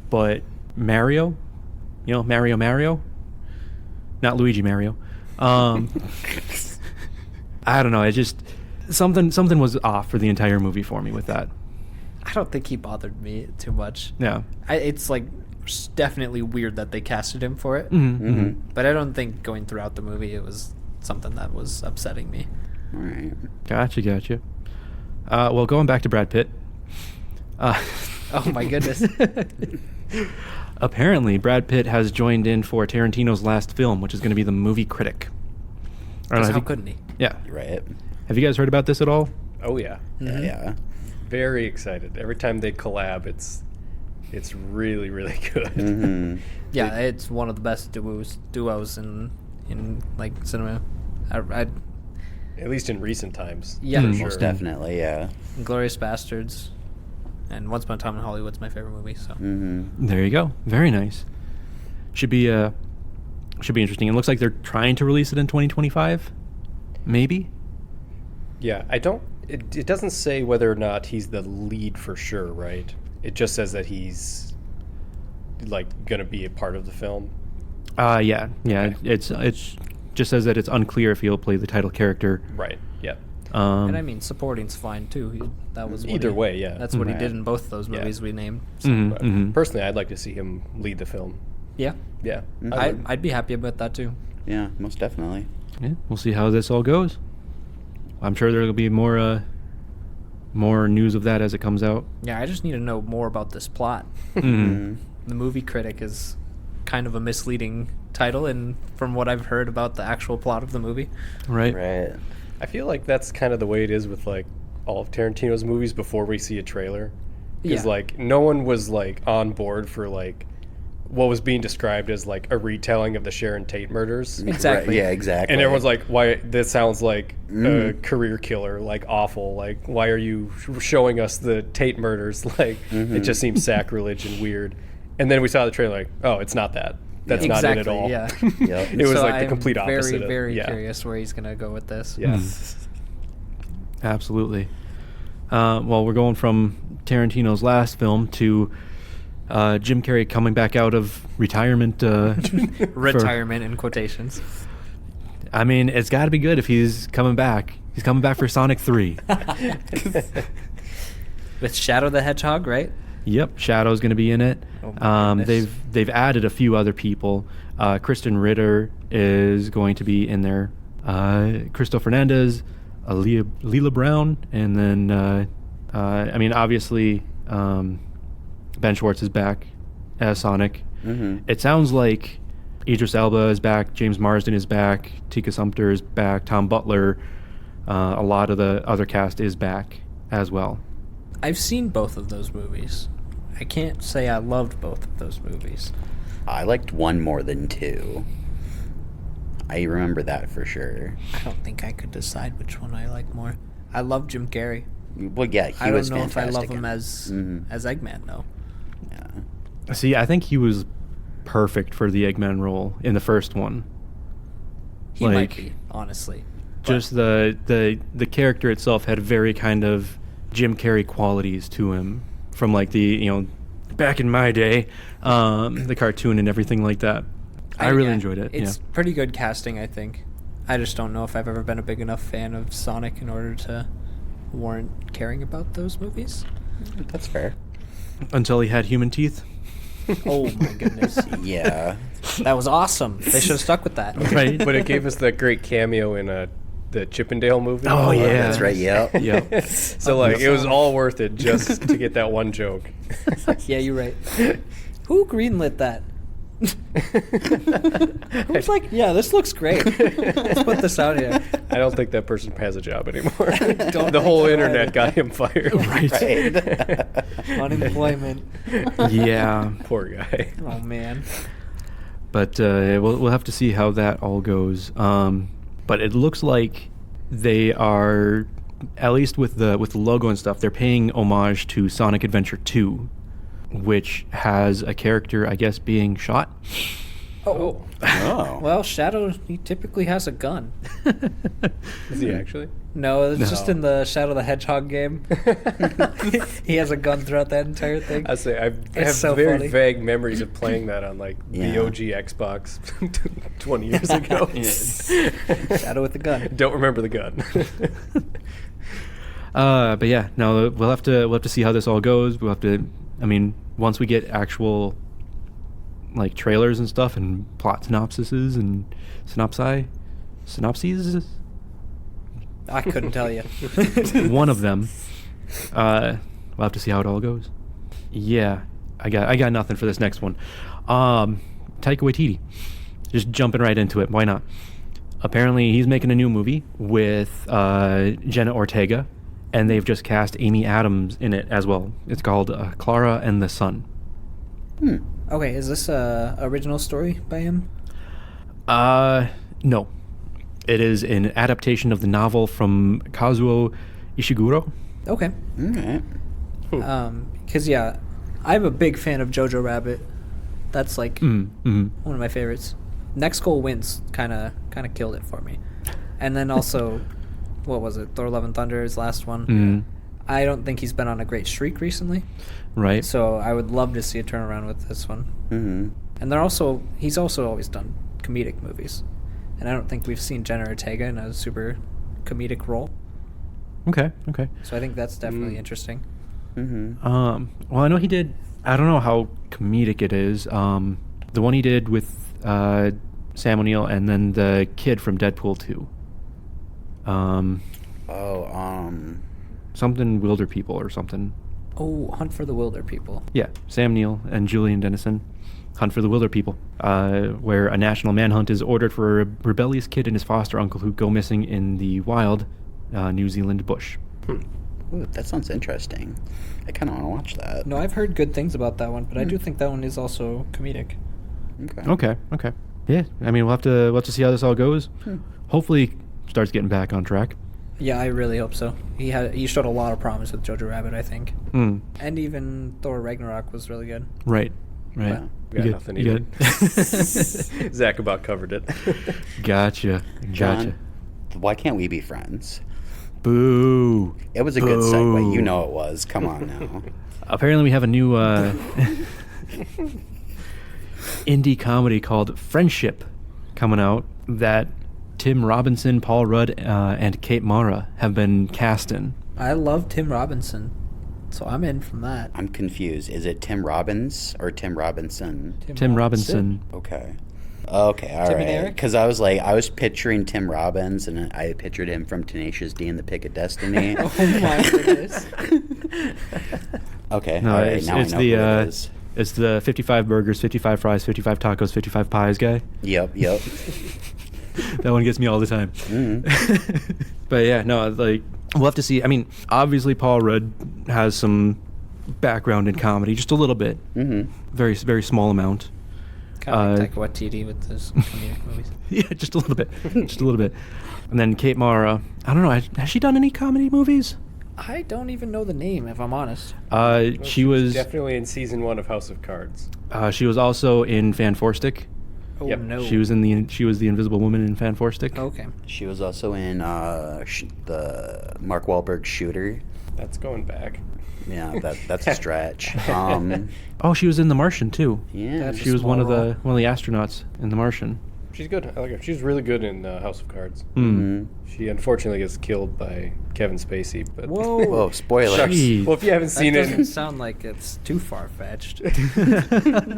But Mario, Mario, not Luigi Mario. I don't know. It just something was off for the entire movie for me with that. I don't think he bothered me too much. Yeah. It's like definitely weird that they casted him for it. But I don't think going throughout the movie it was something that was upsetting me. All right. Gotcha. Well, going back to Brad Pitt. Oh my goodness. Apparently, Brad Pitt has joined in for Tarantino's last film, which is going to be The Movie Critic. I don't know, How couldn't he? Yeah. Right. Have you guys heard about this at all? Oh, yeah. Yeah. Very excited. Every time they collab, it's really, really good. Yeah, it's one of the best duos in like cinema. I At least in recent times. Yeah, for Most definitely, yeah. Inglourious Bastards, and Once Upon a Time in Hollywood's my favorite movie. So There you go. Very nice. Should be interesting. It looks like they're trying to release it in 2025. Maybe. Yeah, it doesn't say whether or not he's the lead for sure, right? It just says that he's like going to be a part of the film. Yeah. Okay. It's just says that it's unclear if he'll play the title character. Right. Yeah. and I mean supporting's fine too. That was what Either way, yeah. That's what he Right. did in both those Yeah. movies we named. So, Mhm, But mhm. personally, I'd like to see him lead the film. yeah, Yeah. I'd be happy about that too. Yeah, most definitely. Yeah, we'll see how this all goes. I'm sure there'll be more news of that as it comes out. Yeah, I just need to know more about this plot. Mhm. The Movie Critic is kind of a misleading title, and from what I've heard about the actual plot of the movie. Right. Right. I feel like that's kind of the way it is with like all of Tarantino's movies before we see a trailer. Because Yeah. like no one was like on board for like what was being described as like a retelling of the Sharon Tate murders. Exactly. Right, yeah, exactly. And everyone's like, "Why? This sounds like a career killer. Like awful. Like why are you showing us the Tate murders? Like it just seems sacrilege and weird." And then we saw the trailer, like, "Oh, it's not that. That's not it at all." Yeah. Yep. It was So like the I'm complete opposite. Very, of, very yeah. curious where he's gonna go with this. Yeah. Absolutely. Well, we're going from Tarantino's last film to Jim Carrey coming back out of retirement. Retirement in quotations. I mean, it's got to be good if he's coming back. He's coming back for Sonic 3. With Shadow the Hedgehog, right? Yep, Shadow's going to be in it. Oh my goodness. They've added a few other people. Kristen Ritter is going to be in there. Crystal Fernandez, Leela Brown, and then I mean, obviously Ben Schwartz is back as Sonic. It sounds like Idris Elba is back, James Marsden is back, Tika Sumpter is back, Tom Butler. A lot of the other cast is back as well. I've seen both of those movies. I can't say I loved both of those movies. I liked one more than two. I remember that for sure. I don't think I could decide which one I like more. I love Jim Carrey. Well, yeah, he I was don't know if I fantastic love him in- as Eggman though. Yeah. See, I think he was perfect for the Eggman role in the first one. He might Like, be, honestly. Just the character itself had very kind of Jim Carrey qualities to him from like the back in my day, the cartoon and everything like that. I really enjoyed it. It's pretty good casting, I think. I just don't know if I've ever been a big enough fan of Sonic in order to warrant caring about those movies. That's fair. Until he had human teeth. Oh my goodness. Yeah. That was awesome. They should have stuck with that. Right. But it gave us that great cameo in the Chippendale movie. Oh, yeah. That's right, yeah. Yeah. So like it was all worth it just to get that one joke. Yeah, you're right. Who greenlit that? Who's like, yeah, this looks great. Let's put this out here. I don't think that person has a job anymore. Don't The whole think so internet either. got him fired. Right. Unemployment. Yeah. Poor guy. Oh man. But we'll have to see how that all goes. But it looks like they are, at least with the logo and stuff, they're paying homage to Sonic Adventure 2, which has a character, I guess, being shot. Oh. Oh. Well, Shadow, he typically has a gun. Is he actually? No, it's No. just in the Shadow the Hedgehog game. He has a gun throughout that entire thing. I say I It's have so very funny. vague memories of playing that on like Yeah. the OG Xbox 20 years ago. Shadow with the gun. Don't remember the gun. But yeah, no, we'll have to see how this all goes. We'll have to, I mean, once we get actual like trailers and stuff and plot synopsises and synopses, I couldn't tell you. one of them. We'll have to see how it all goes. Yeah, I got nothing for this next one. Taika Waititi, just jumping right into it. Why not? Apparently, he's making a new movie with Jenna Ortega, and they've just cast Amy Adams in it as well. It's called Clara and the Sun. Okay, is this a original story by him? No. It is an adaptation of the novel from Kazuo Ishiguro. Okay. All right. Because yeah, I'm a big fan of Jojo Rabbit. That's like one of my favorites. Next Goal Wins kind of killed it for me. And then also, what was it? Thor: Love and Thunder, his last one. I don't think he's been on a great streak recently, Right. so I would love to see a turnaround with this one. Mm-hmm. And he's also always done comedic movies, and I don't think we've seen Jenna Ortega in a super comedic role. Okay. So I think that's definitely interesting. Mm-hmm. Well, I know he did. I don't know how comedic it is. The one he did with Sam O'Neill and then the kid from Deadpool 2. Something Wilder People or something. Oh, Hunt for the Wilder People. Yeah, Sam Neill and Julian Dennison. Hunt for the Wilder People, where a national manhunt is ordered for a rebellious kid and his foster uncle who go missing in the wild New Zealand bush. Ooh, that sounds interesting. I kind of want to watch that. No, I've heard good things about that one, but I do think that one is also comedic. Okay. Okay. Yeah, I mean, we'll have to see how this all goes. Hopefully, he starts getting back on track. Yeah, I really hope so. He showed a lot of promise with Jojo Rabbit, I think. And even Thor Ragnarok was really good. Right. Yeah. We got You nothing good? either. Zach about covered it. Gotcha. John, why can't we be friends? Boo. It was a good segue. Boo. You know it was. Come on now. Apparently, we have a new indie comedy called Friendship coming out that Tim Robinson, Paul Rudd, and Kate Mara have been cast in. I love Tim Robinson, so I'm in from that. I'm confused. Is it Tim Robbins or Tim Robinson? Tim Robinson. Okay. Okay, all Tim right. and Eric? Because I was picturing Tim Robbins, and I pictured him from Tenacious D and the Pick of Destiny. Oh my goodness. Okay, No, all right. it's, Now it's I know the who it is. it's the 55 burgers, 55 fries, 55 tacos, 55 pies guy. Yep. That one gets me all the time. But yeah, no, like we'll have to see. I mean, obviously Paul Rudd has some background in comedy, just a little bit, very very small amount. Kind of like Taika Waititi with those comedic movies. Yeah, just a little bit. Just a little bit. And then Kate Mara. I don't know. Has she done any comedy movies? I don't even know the name, if I'm honest. She was definitely in season 1 of House of Cards. She was also in Fan Four Stick. Oh, Yep. no. She was the Invisible Woman in Fan Four Stick. Okay. She was also in the Mark Wahlberg Shooter. That's going back. Yeah, that's a stretch. Oh, she was in The Martian too. Yeah, That's- She was one of small the astronauts in The Martian. She's good. I like her. She's really good in House of Cards. Mm. She unfortunately gets killed by Kevin Spacey. But Whoa. Whoa, spoilers. Shucks. Jeez. Well, if you haven't That seen doesn't it, sound like it's too far-fetched.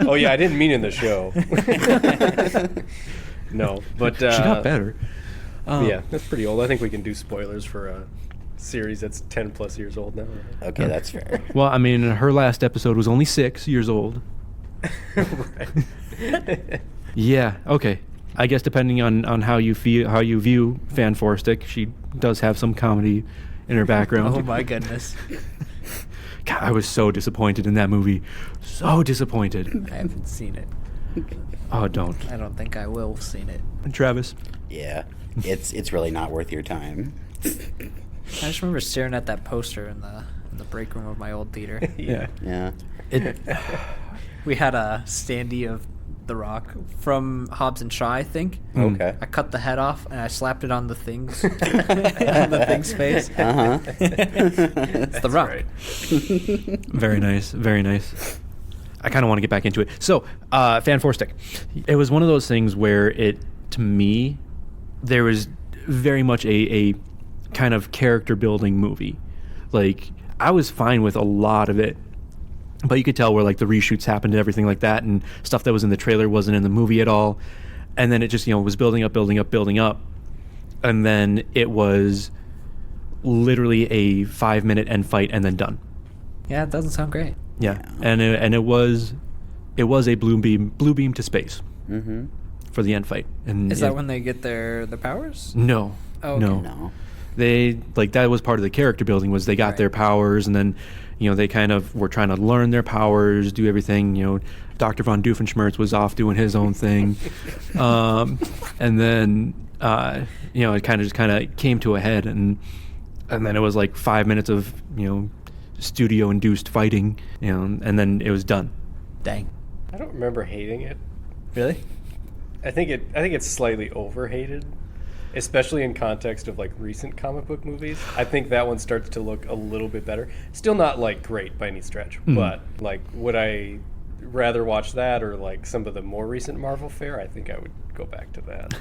oh yeah, I didn't mean in the show. No, but She got better. Yeah, that's pretty old. I think we can do spoilers for a series that's 10 plus years old now. Okay, that's fair. Well, I mean, her last episode was only 6 years old. Right. Yeah. Okay. I guess depending on how you view Fan Four Stick, she does have some comedy in her background. Oh my goodness. God, I was so disappointed in that movie. So disappointed. I haven't seen it. Oh, don't. I don't think I will have seen it. And Travis. Yeah, it's really not worth your time. I just remember staring at that poster in the break room of my old theater. Yeah. Yeah. It, We had a standee of The Rock from Hobbs and Shaw, I think. Okay. I cut the head off and I slapped it on the thing's on the thing's face. Uh-huh. It's The Rock. right. very nice. Very nice. I kind of want to get back into it. So, Fan Four Stick. It was one of those things where to me, there was very much a kind of character building movie. Like, I was fine with a lot of it, but you could tell where like the reshoots happened and everything like that, and stuff that was in the trailer wasn't in the movie at all. And then it just, was building up, and then it was literally a 5-minute end fight and then done. Yeah, it doesn't sound great. Yeah, and it was a blue beam to space Mm-hmm. for the end fight. And Is that when they get their powers? No, Oh, okay. no, No. they like that was part of the character building was they got Right. their powers, and then they kind of were trying to learn their powers, do everything. Dr. von Doofenshmirtz was off doing his own thing, and then it kind of came to a head, and then it was like 5 minutes of studio induced fighting, and then it was done. Dang. I don't remember hating it. Really? I think it's slightly overhated, especially in context of like recent comic book movies. I think that one starts to look a little bit better. Still not like great by any stretch, but like would I rather watch that or like some of the more recent Marvel fare? I think I would go back to that.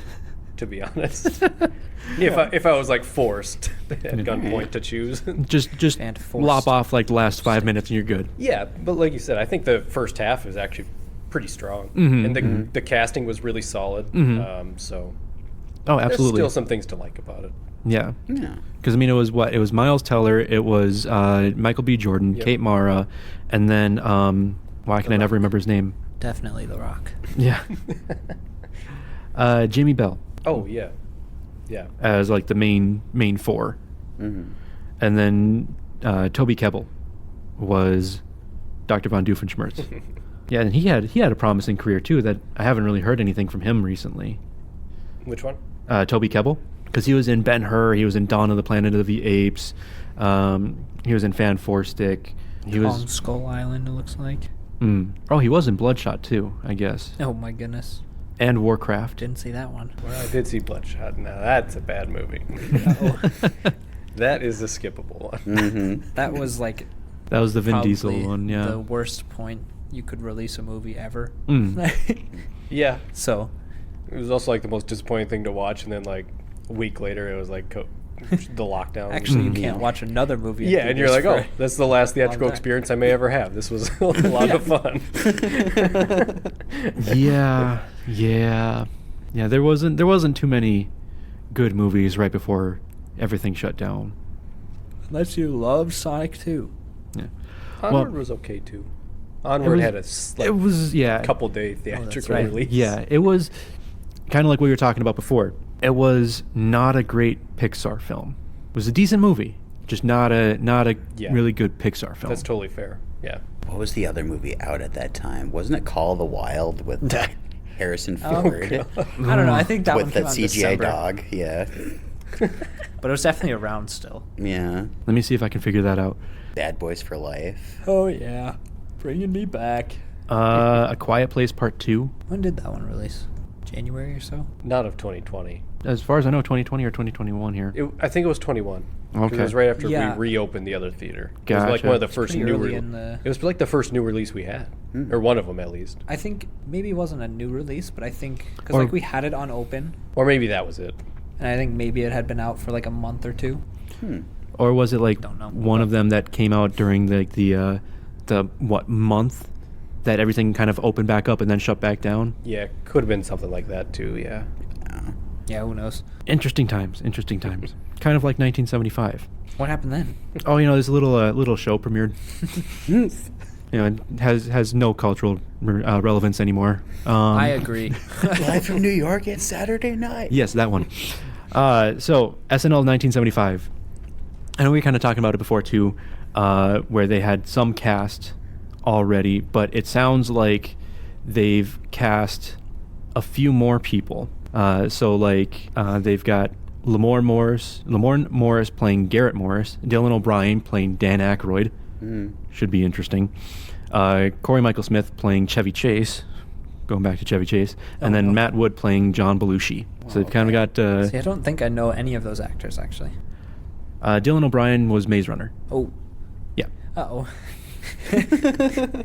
To be honest, if I was like forced at gunpoint to choose. Just And forced. lop off like the last 5 minutes and you're good. Yeah, but like you said, I think the first half is actually pretty strong, Mhm, and the casting was really solid. Mhm. So Oh, there's absolutely. still some things to like about it. Yeah. Yeah. Because it was Miles Teller, it was Michael B. Jordan, Yep. Kate Mara, and then why can I never remember his name? Definitely The Rock. Yeah. Jamie Bell Oh yeah, yeah. as like the main four, Mm-hmm. and then Toby Kebbell was Dr. von Doofenshmirtz. Yeah, and he had a promising career too. That I haven't really heard anything from him recently. Which one? Toby Kebbell, because he was in Ben-Hur, he was in Dawn of the Planet of the Apes, he was in Fan Four Stick. He Kong was. Skull Island, it looks like. Oh, he was in Bloodshot too, I guess, Oh my goodness. and Warcraft. Didn't see that one. Well, I did see Bloodshot. Now that's a bad movie. That is a skippable one. Mm-hmm. That was like That was the Vin Diesel probably one, yeah. the worst point you could release a movie ever. Yeah, So, it was also like the most disappointing thing to watch, and then like a week later, it was like the lockdown. actually, you Mhm. can't watch another movie. in Yeah, and you're like, theaters oh, that's the last theatrical time. experience I may ever have. This was a lot of fun. Yeah. There wasn't too many good movies right before everything shut down. Unless you love Sonic 2. Yeah. Onward Well, was okay too. Onward was- had a it was couple day theatrical right. release. Yeah, it was kind of like we were talking about before. It was not a great Pixar film. It was a decent movie, just not a Yeah. really good Pixar film. That's totally fair. Yeah. What was the other movie out at that time? Wasn't it Call of the Wild with Harrison Ford I don't know. I think that one with came that out in CGI December, dog. Yeah, but it was definitely around still. yeah. Let me see if I can figure that out. Bad Boys for Life. Oh yeah, bringing me back. A Quiet Place Part 2. When did that one release? January or so? Not of 2020. As far as I know, 2020 or 2021 here. I think it was 21. 'Cause Okay. It was right after Yeah. we reopened the other theater. It was like Gotcha. one of the It's first pretty new. early in the- It was like the first new release we had, or one of them at least. I think maybe it wasn't a new release, but I think because Or- like we had it on open, Or maybe that was it. and I think maybe it had been out for like a month or two. Or was it like Don't know. one of them that came out during the what month that everything kind of opened back up and then shut back down? Yeah, could have been something like that too. Yeah. Yeah, who knows? Interesting times. Interesting times. Kind of like 1975. What happened then? Oh, this little show premiered. It has no cultural relevance anymore. I agree. Live from New York, it's Saturday night. Yes, that one. So SNL 1975. I know we were kind of talking about it before too, where they had some cast already, but it sounds like they've cast a few more people. So they've got Lamorne Morris playing Garrett Morris, Dylan O'Brien playing Dan Aykroyd. Should be interesting. Corey Michael Smith playing Chevy Chase, going back to Chevy Chase, and then Matt Wood playing John Belushi. So they've kind of got See, I don't think I know any of those actors actually. Dylan O'Brien was Maze Runner. Oh. Yeah. Uh-oh. You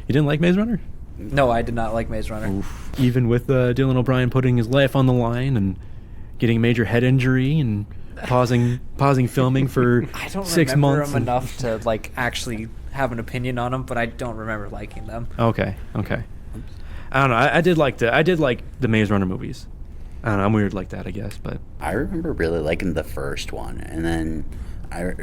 didn't like Maze Runner? No, I did not like Maze Runner. Oof. Even with Dylan O'Brien putting his life on the line and getting a major head injury and pausing filming for I don't 6 remember months. them enough to like actually have an opinion on them, but I don't remember liking them. Okay. I don't know. I did like the Maze Runner movies. I don't know. I'm weird like that, I guess. But I remember really liking the first one, and then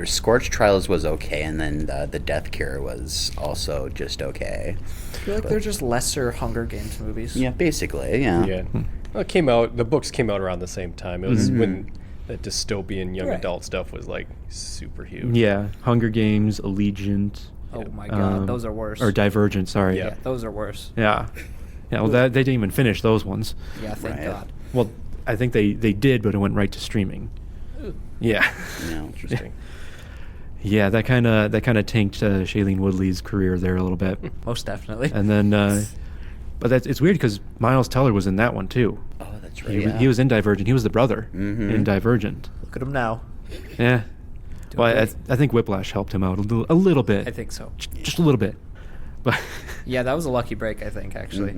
Scorched Trials was okay, and then the Death Cure was also just okay. I feel like they're just lesser Hunger Games movies. Yeah, basically, yeah. Yeah. Well, it came out. The books came out around the same time. It was when that dystopian young Right. adult stuff was like super huge. yeah, Hunger Games, Allegiant. Oh my god, um, those are worse. Or Divergent, sorry. Yeah. Yeah, those are worse. Yeah. Well, they didn't even finish those ones. Yeah, thank Right. God. Well, I think they did, but it went right to streaming. Yeah. Yeah. Interesting. Yeah, that kind of tanked Shailene Woodley's career there a little bit. Most definitely. And then, but it's weird because Miles Teller was in that one too. Oh, that's He, right. he was in Divergent. He was the brother Mhm. in Divergent. Look at him now. Yeah. Well, great. I think Whiplash helped him out a little bit. I think so. Just a little bit. But Yeah, that was a lucky break, I think, actually.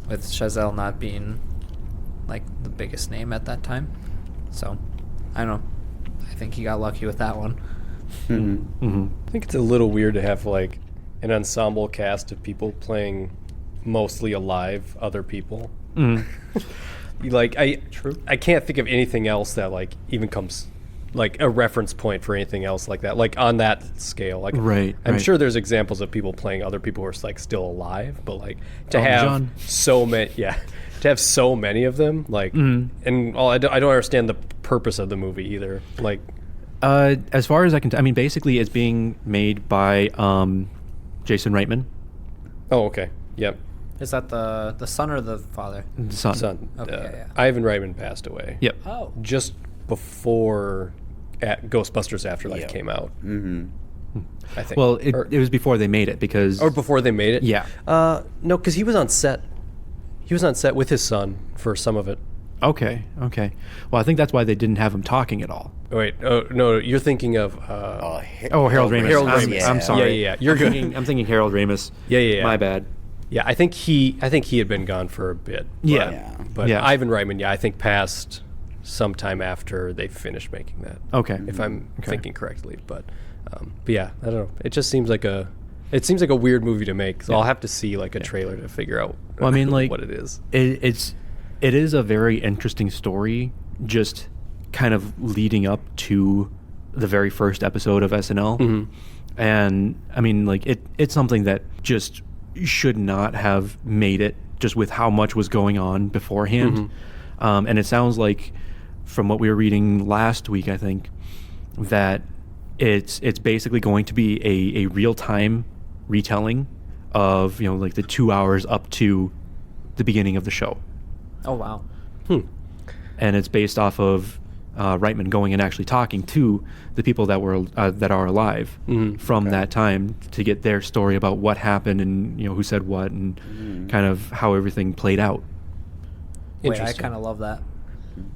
With Chazelle not being like the biggest name at that time. So, I don't know. I think he got lucky with that one. I think it's a little weird to have like an ensemble cast of people playing mostly alive other people. Like I can't think of anything else that like even comes like a reference point for anything else like that. Like on that scale, like Right, I'm right. sure there's examples of people playing other people who are like still alive, but like to Elton have John. so many, to have so many of them, like, and I don't understand the purpose of the movie either. Like, as far as I can, I mean, basically, it's being made by Jason Reitman, oh, okay, yep, Is that the son or the father? the son. son. Okay, yeah. Ivan Reitman passed away. Yep. Oh. Just before Ghostbusters Afterlife Yeah. came out. I think. Well, it or, was before they made it because. or before they made it. Yeah. No, because he was on set. He was on set with his son for some of it. Okay. Well, I think that's why they didn't have him talking at all. Oh, wait, no, you're thinking of. Oh, Harold Ramis. Harold I'm, Ramis. I'm sorry. Yeah. You're good. I'm thinking Harold Ramis. Yeah. My bad. Yeah, I think he had been gone for a bit. But, Yeah. But Yeah. Ivan Reitman, I think passed sometime after they finished making that. Okay. If I'm Okay. thinking correctly, but yeah, I don't know. It just seems like a weird movie to make. So I'll have to see like a trailer to figure out. Well, I mean, like what it is. It is a very interesting story, just kind of leading up to the very first episode of SNL, and I mean, like it's something that just should not have made it, just with how much was going on beforehand, and it sounds like, from what we were reading last week, I think that it's basically going to be a real time retelling of like the 2 hours up to the beginning of the show. Oh wow. And it's based off of Reitman going and actually talking to the people that were that are alive from that time to get their story about what happened and who said what and kind of how everything played out. Wait, I Interesting. kind of love that.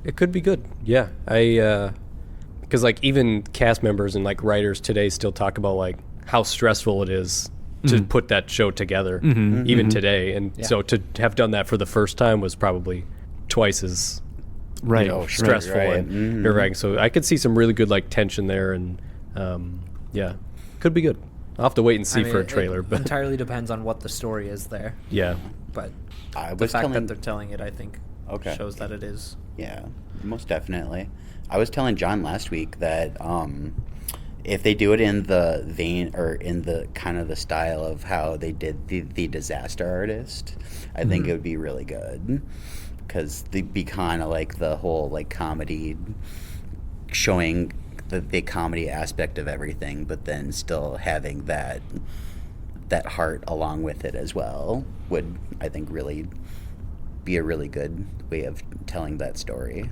It could be good. Yeah. Because like even cast members and like writers today still talk about like how stressful it is to put that show together even today. And so to have done that for the first time was probably twice as Right. stressful right. and nerve-wracking. So I could see some really good like tension there, and yeah, could be good. I'll have to wait and see for a trailer, It but entirely depends on what the story is there. yeah, But I the was fact that telling, they're telling it, I think, shows that it is. yeah, most definitely. I was telling John last week that if they do it in the vein or in the kind of the style of how they did the Disaster Artist, I think it would be really good. Because they'd be kind of like the whole like comedy, showing the comedy aspect of everything, but then still having that heart along with it as well would, I think, really be a really good way of telling that story.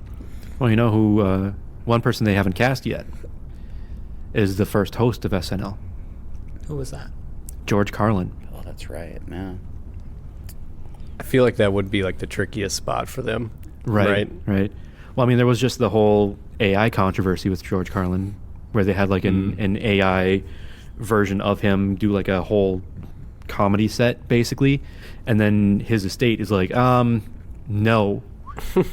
Well, you know who one person they haven't cast yet is the first host of SNL, Who was that? George Carlin. Oh, that's right, man. I feel like that would be like the trickiest spot for them. Right. Well, I mean, there was just the whole AI controversy with George Carlin, where they had like an AI version of him do like a whole comedy set, basically, and then his estate is like, no,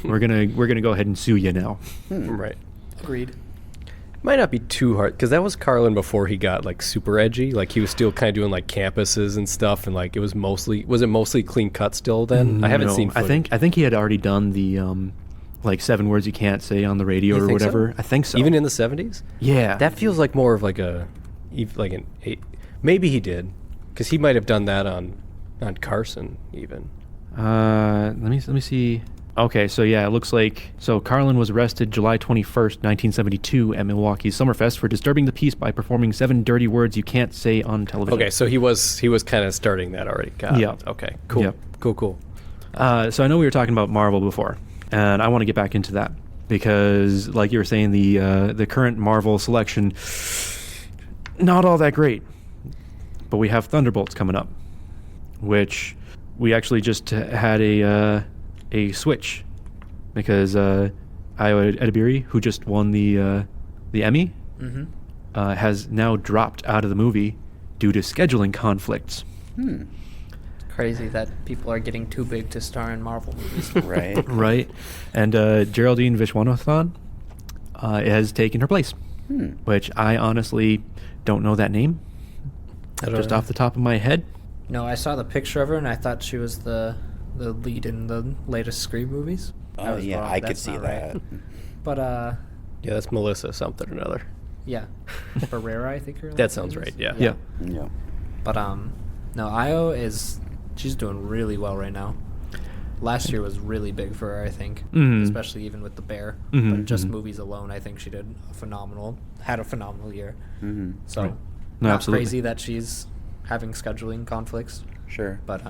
we're gonna go ahead and sue you now. Right. Agreed. Might not be too hard because that was Carlin before he got like super edgy. Like he was still kind of doing like campuses and stuff, and like it was mostly clean cut still then? I haven't No, seen footage. I think he had already done the like 7 words you can't say on the radio You or think so? whatever. I think so. Even in the 70s? yeah, That feels like more of like maybe he did because he might have done that on Carson even. let me see. Okay, so yeah, it looks like Carlin was arrested July 21st, 1972 at Milwaukee's Summerfest for disturbing the peace by performing 7 dirty words you can't say on television. Okay, so he was kind of starting that already. Got Yeah. it. Okay, cool. Yep. Cool. So I know we were talking about Marvel before, and I want to get back into that because, like you were saying, the current Marvel selection not all that great, but we have Thunderbolts coming up, which we actually just had a switch because Ayo Edebiri, who just won the Emmy, has now dropped out of the movie due to scheduling conflicts. Crazy that people are getting too big to star in Marvel movies. Right. Right, and Geraldine Viswanathan has taken her place, which I honestly don't know that name, just off the top of my head. No, I saw the picture of her and I thought she was the lead in the latest Scream movies. I Oh was yeah, wrong. I could That's see not that. right. But Yeah, that's Melissa something or another. yeah, Ferrera, I think her. That last sounds name right. is. Yeah. Yeah. Yeah. But no, Io she's doing really well right now. Last year was really big for her, I think, especially even with The Bear. But just movies alone, I think she had a phenomenal year. So Right. No, not absolutely. crazy that she's having scheduling conflicts, Sure. but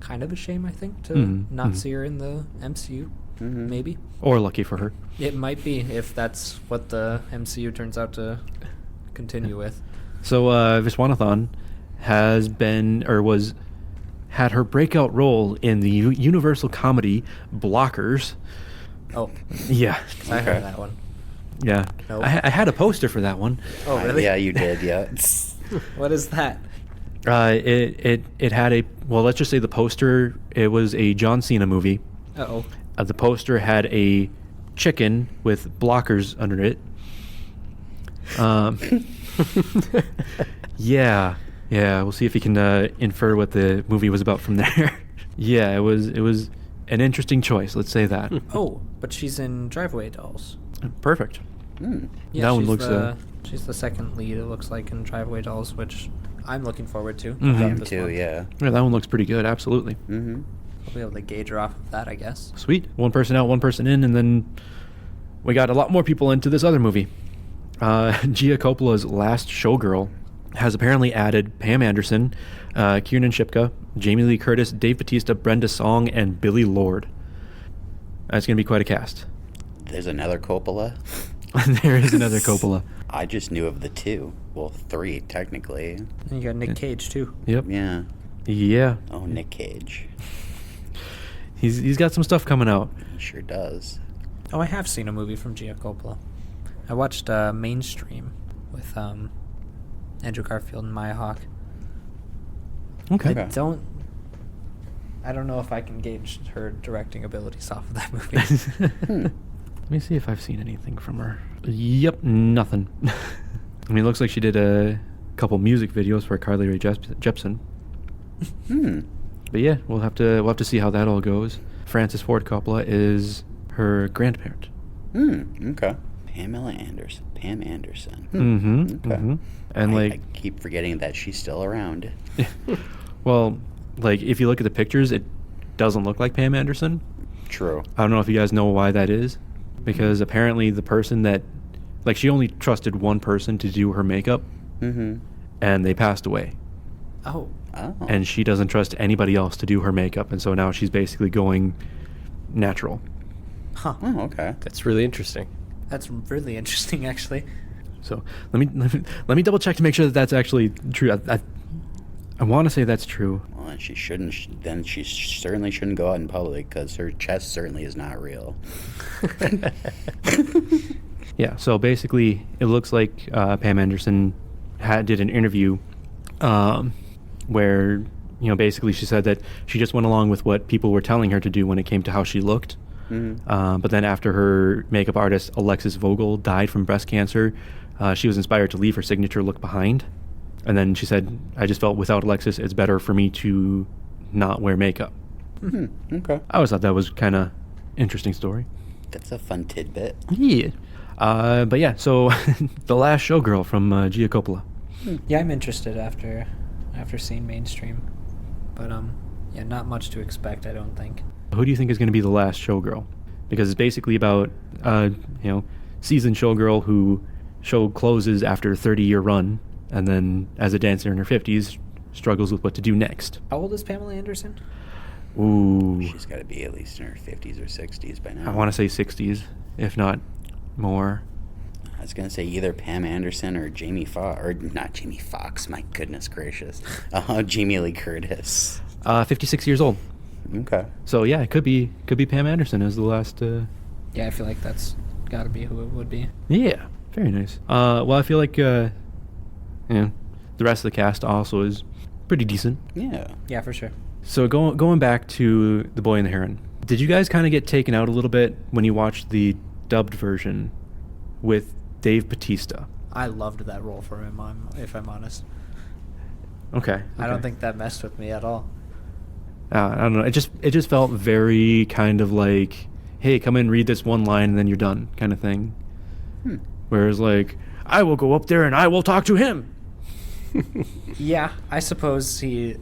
kind of a shame, I think, to not see her in the MCU. Maybe Or lucky for her. it might be if that's what the MCU turns out to continue with. So Viswanathan has been had her breakout role in the Universal comedy Blockers. Oh, Yeah, I Okay. heard that one. yeah. Nope. I had a poster for that one. Oh, really? Yeah, you did. Yeah. What is that? It had a, well, let's just say the poster. It was a John Cena movie. Uh-oh. The poster had a chicken with blockers under it. Yeah. We'll see if you can infer what the movie was about from there. Yeah, it was an interesting choice. Let's say that. Oh, but she's in Driveway Dolls. Perfect. Yeah, That one she's looks, she's the second lead, it looks like, in Driveway Dolls, which I'm looking forward to. I throughout am this too. month. Yeah. Yeah, that one looks pretty good. Absolutely. Mm-hmm. We'll be able to gauge her off of that, I guess. Sweet. One person out, one person in, and then we got a lot more people into this other movie. Gia Coppola's Last Showgirl has apparently added Pam Anderson, Kiernan Shipka, Jamie Lee Curtis, Dave Bautista, Brenda Song, and Billy Lord. That's going to be quite a cast. There's another Coppola. There is another Coppola. I just knew of the 2. Well, 3, technically. And you got Nick Cage, too. Yep. Yeah. Yeah. Oh, Nick Cage. He's got some stuff coming out. He sure does. Oh, I have seen a movie from Gia Coppola. I watched Mainstream with Andrew Garfield and Maya Hawke. Okay. I don't know if I can gauge her directing abilities off of that movie. Let me see if I've seen anything from her. Yep, nothing. I mean, it looks like she did a couple music videos for Carly Rae Jepsen. But yeah, we'll have to see how that all goes. Francis Ford Coppola is her grandparent. Okay. Pam Anderson. Okay. And I keep forgetting that she's still around. well, like if you look at the pictures, it doesn't look like Pam Anderson. True. I don't know if you guys know why that is, because apparently the person that, like, she only trusted one person to do her makeup, and they passed away. Oh. And she doesn't trust anybody else to do her makeup, and so now she's basically going natural. Huh. Oh, okay. That's really interesting. That's really interesting, actually. So let me double check to make sure that that's actually true. I want to say that's true. Well, and she shouldn't. Then she certainly shouldn't go out in public because her chest certainly is not real. Yeah. So basically, it looks like Pam Anderson did an interview where, basically she said that she just went along with what people were telling her to do when it came to how she looked. But then after her makeup artist Alexis Vogel died from breast cancer, she was inspired to leave her signature look behind. And then she said, I just felt without Alexis, it's better for me to not wear makeup. Okay. I always thought that was kind of interesting story. That's a fun tidbit. Yeah. But yeah, so The Last Showgirl from Gia Coppola. Yeah, I'm interested after seeing Mainstream. But, yeah, not much to expect, I don't think. Who do you think is going to be the last showgirl? Because it's basically about, seasoned showgirl who show closes after a 30-year run, and then as a dancer in her 50s, struggles with what to do next. How old is Pamela Anderson? Ooh. She's got to be at least in her 50s or 60s by now. I want to say 60s, if not more. I was going to say either Pam Anderson or Jamie Foxx. Or not Jamie Foxx, my goodness gracious. Jamie Lee Curtis. 56 years old. Okay. So yeah, it could be Pam Anderson as the last. Yeah, I feel like that's got to be who it would be. Yeah, very nice. Well, I feel like the rest of the cast also is pretty decent. Yeah. Yeah, for sure. So going back to The Boy and the Heron, did you guys kind of get taken out a little bit when you watched the dubbed version with Dave Bautista? I loved that role for him, if I'm honest. Okay. I don't think that messed with me at all. I don't know. It just felt very kind of like, hey, come in, read this one line, and then you're done, kind of thing. Whereas, like, I will go up there and I will talk to him. Yeah, I suppose I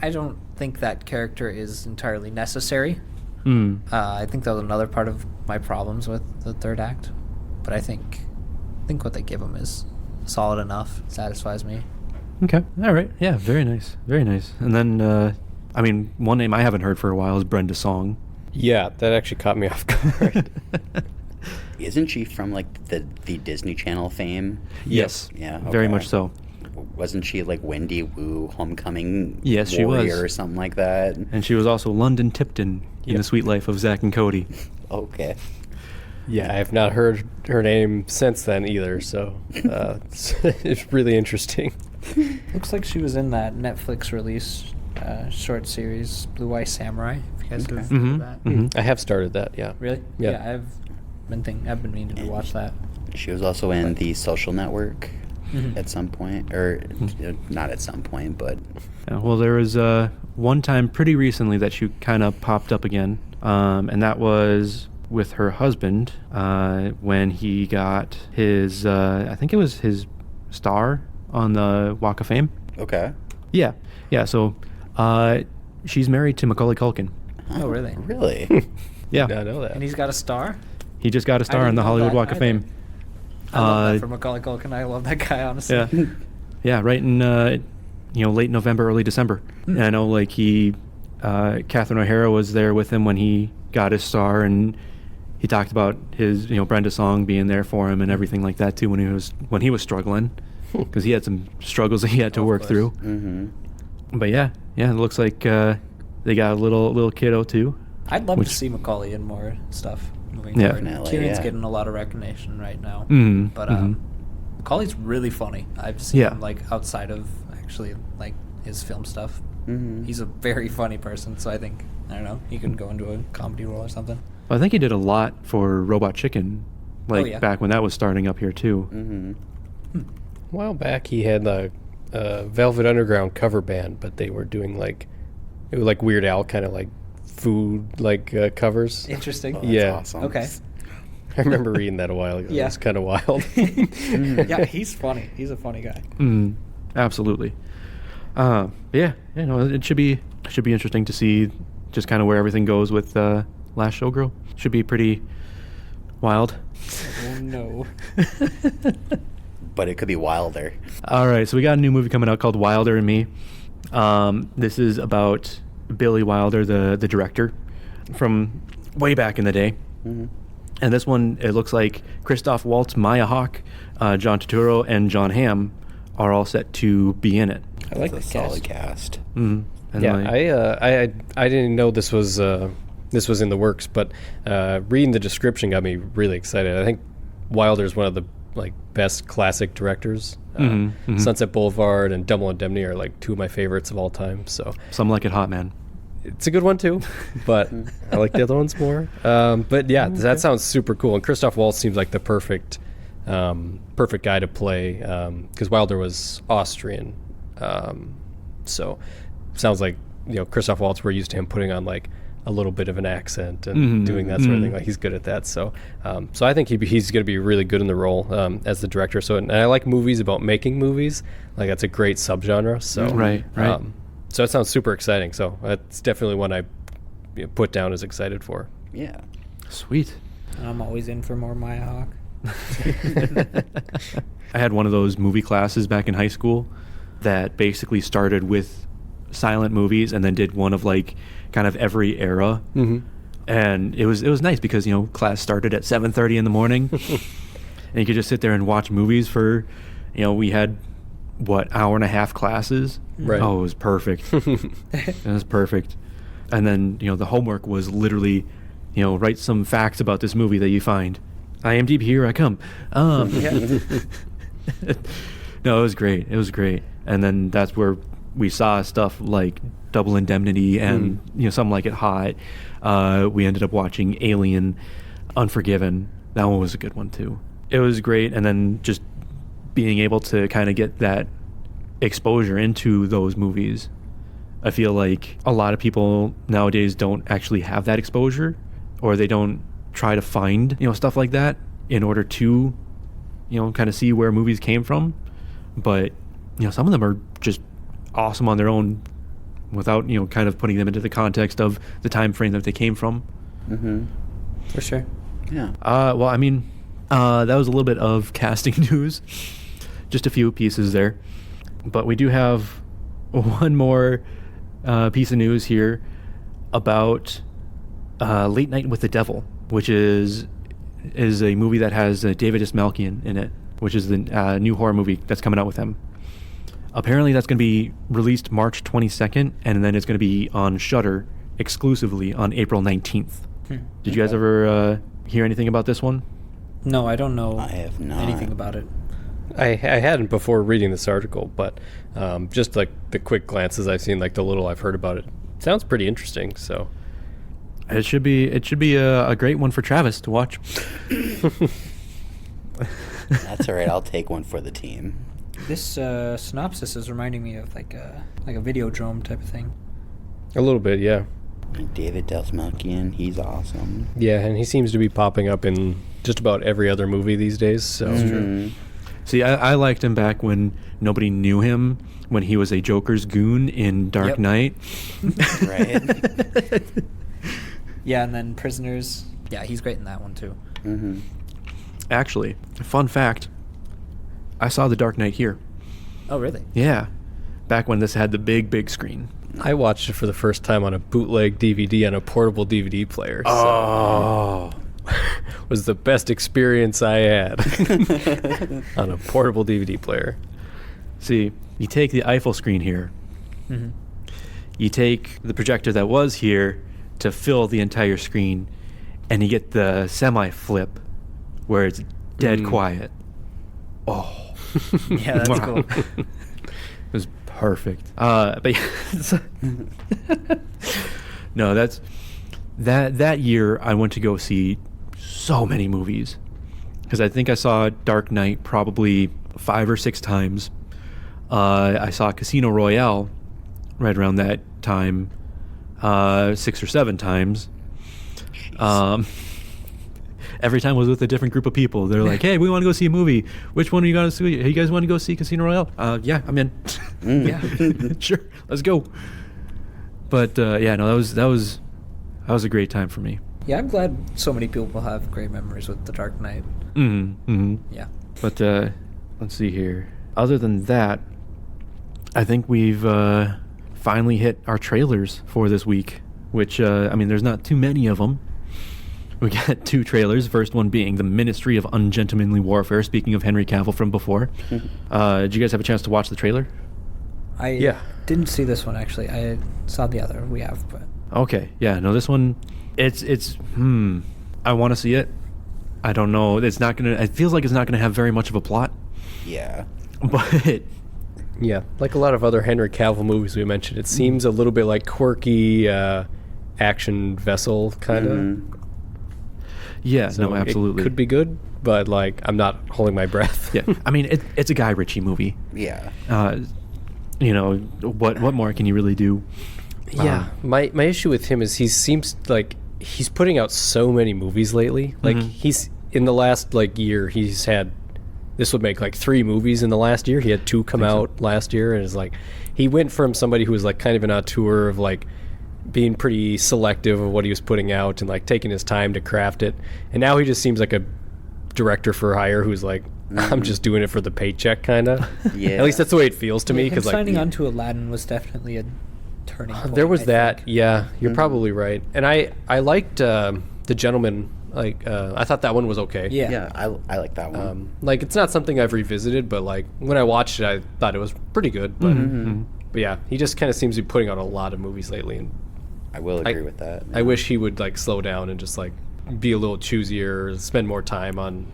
don't think that character is entirely necessary. I think that was another part of my problems with the third act. But I think what they give him is solid enough. Satisfies me. Okay. All right. Yeah. Very nice. Very nice. And then, one name I haven't heard for a while is Brenda Song. Yeah, that actually caught me off guard. Isn't she from like the Disney Channel fame? Yes. Yeah. Very okay. much so. Wasn't she like Wendy Wu, Homecoming Yes, she was. Warrior or something like that? And she was also London Tipton in The Sweet Life of Zack and Cody. Okay. Yeah, I have not heard her name since then either, so it's really interesting. Looks like she was in that Netflix release short series Blue Eye Samurai. If you guys have heard of that. I have started that, yeah. Really? Yeah. I've been meaning to watch that. She was also in The Social Network at some point, or not at some point, but Well, there was one time pretty recently that she kind of popped up again, and that was with her husband when he got his, I think it was his star on the Walk of Fame. okay. Yeah. So she's married to Macaulay Culkin. Oh, really? Really? Yeah. I know that. And he's got a star? He just got a I star didn't on the know Hollywood that Walk of either. Fame. I love that for Macaulay Culkin. I love that guy, honestly. Yeah. Yeah, right in late November, early December. And I know like Catherine O'Hara was there with him when he got his star, and he talked about his Brenda Song being there for him and everything like that too when he was struggling, because he had some struggles that he had to work through. But yeah, it looks like they got a little kiddo too. I'd love to see Macaulay in more stuff moving Yeah. forward. Definitely, Kieran's yeah. getting a lot of recognition right now, Mhm, but mhm. Macaulay's really funny. I've seen Yeah. him like outside of actually like his film stuff. He's a very funny person, so I think I don't know, he could go into a comedy role or something. I think he did a lot for Robot Chicken, like yeah. back when that was starting up here too. A while back, he had a Velvet Underground cover band, but they were doing it was like Weird Al kind of like food covers. Interesting. That's Yeah. awesome. Okay. I remember reading that a while ago. Yeah. It was kind of wild. Yeah, he's funny. He's a funny guy. Absolutely. But yeah, it should be interesting to see just kind of where everything goes with Last Showgirl. Should be pretty wild. Oh no. But it could be wilder. All right, so we got a new movie coming out called Wilder and Me. This is about Billy Wilder, the director, from way back in the day. And this one, it looks like Christoph Waltz, Maya Hawke, John Turturro, and John Hamm are all set to be in it. I like That's the a cast. solid cast. And Yeah, like- I didn't know this was in the works, but reading the description got me really excited. I think Wilder's one of the best classic directors. Sunset Boulevard and Double Indemnity are two of my favorites of all time. So Some Like It Hot, man. it's a good one too, but I like the other ones more. But yeah, that sounds super cool. And Christoph Waltz seems like the perfect guy to play, because Wilder was Austrian. So sounds like Christoph Waltz, we're used to him putting on a little bit of an accent and doing that sort of thing. He's good at that. So I think he's going to be really good in the role as the director. So, and I like movies about making movies. That's a great subgenre. So Right. So it sounds super exciting. So that's definitely one I put down as excited for. Yeah. Sweet. I'm always in for more Maya Hawke. I had one of those movie classes back in high school that basically started with silent movies and then did one of kind of every era. And it was nice because class started at 7:30 in the morning, and you could just sit there and watch movies for we had hour and a half classes. Right. Oh, it was perfect. It was perfect. And then the homework was literally write some facts about this movie that you find. IMDb, here I come. No, it was great. It was great. And then that's where we saw stuff like Double Indemnity and Something Like It Hot. We ended up watching Alien, Unforgiven. That one was a good one too. It was great. And then just being able to kind of get that exposure into those movies. I feel like a lot of people nowadays don't actually have that exposure, or they don't try to find stuff like that in order to kind of see where movies came from. But some of them are just awesome on their own without kind of putting them into the context of the time frame that they came from. For sure. Yeah. Well, I mean, that was a little bit of casting news, just a few pieces there, but we do have one more piece of news here about Late Night with the Devil, which is a movie that has David S. Malkian in it, which is the new horror movie that's coming out with him. Apparently that's going to be released March 22nd, and then it's going to be on Shudder exclusively on April 19th. Did you guys ever hear anything about this one? No, I don't know I have not. anything about it. I hadn't before reading this article, but just the quick glances I've seen, the little I've heard about it, sounds pretty interesting. So It should be a great one for Travis to watch. That's all right. I'll take one for the team. This synopsis is reminding me of like a Videodrome type of thing. a little bit, yeah. David Dastmalchian, he's awesome. Yeah, and he seems to be popping up in just about every other movie these days. So See, I liked him back when nobody knew him, when he was a Joker's goon in Dark Yep. Knight. Right. Yeah, and then Prisoners. Yeah, he's great in that one too. Mm-hmm. Actually, fun fact, I saw The Dark Knight here. Oh, really? Yeah, back when this had the big screen. I watched it for the first time on a bootleg DVD on a portable DVD player. Oh. It was the best experience I had on a portable DVD player. See, you take the Eiffel screen here. Mm-hmm. You take the projector that was here to fill the entire screen, and you get the semi-flip where it's dead quiet. Oh. Yeah, that's cool. It was perfect. But no, that's that year I went to go see so many movies, because I think I saw Dark Knight probably 5 or 6 times. I saw Casino Royale right around that time 6 or 7 times. Every time was with a different group of people. They're like, "Hey, we want to go see a movie. Which one are you going to see? Hey, you guys want to go see Casino Royale? Yeah, I'm in. Yeah, sure, let's go." But yeah, no, that was a great time for me. Yeah, I'm glad so many people have great memories with The Dark Knight. Yeah. But let's see here. Other than that, I think we've finally hit our trailers for this week, which, I mean, there's not too many of them. We got 2 trailers, first one being The Ministry of Ungentlemanly Warfare, speaking of Henry Cavill from before. Did you guys have a chance to watch the trailer? I didn't see this one, actually. I saw the other we have, but... Okay, yeah, no, this one, it's I want to see it. I don't know, it feels like it's not gonna have very much of a plot. Yeah. But... Yeah, like a lot of other Henry Cavill movies we mentioned, it seems a little bit like quirky action vessel kind of. Yeah, So no, absolutely. It could be good, but like I'm not holding my breath. Yeah, I mean, it's a Guy Ritchie movie. Yeah. You know, what more can you really do? Yeah, my issue with him is he seems like he's putting out so many movies lately. Like he's in the last like year, he's had this would make like 3 movies in the last year. He had 2 come out last year, and it's like he went from somebody who was like kind of an auteur of like being pretty selective of what he was putting out and like taking his time to craft it, and now he just seems like a director for hire who's like, I'm just doing it for the paycheck kind of. Yeah. At least that's the way it feels to me, because like signing on to Aladdin was definitely a turning point. there was I that think. Yeah, you're probably right. And I liked The Gentleman. Like I thought that one was okay. Yeah. I like that one. Like it's not something I've revisited, but like when I watched it I thought it was pretty good. But yeah, he just kind of seems to be putting out a lot of movies lately, and I will agree with that. I wish he would like slow down and just like be a little choosier, spend more time on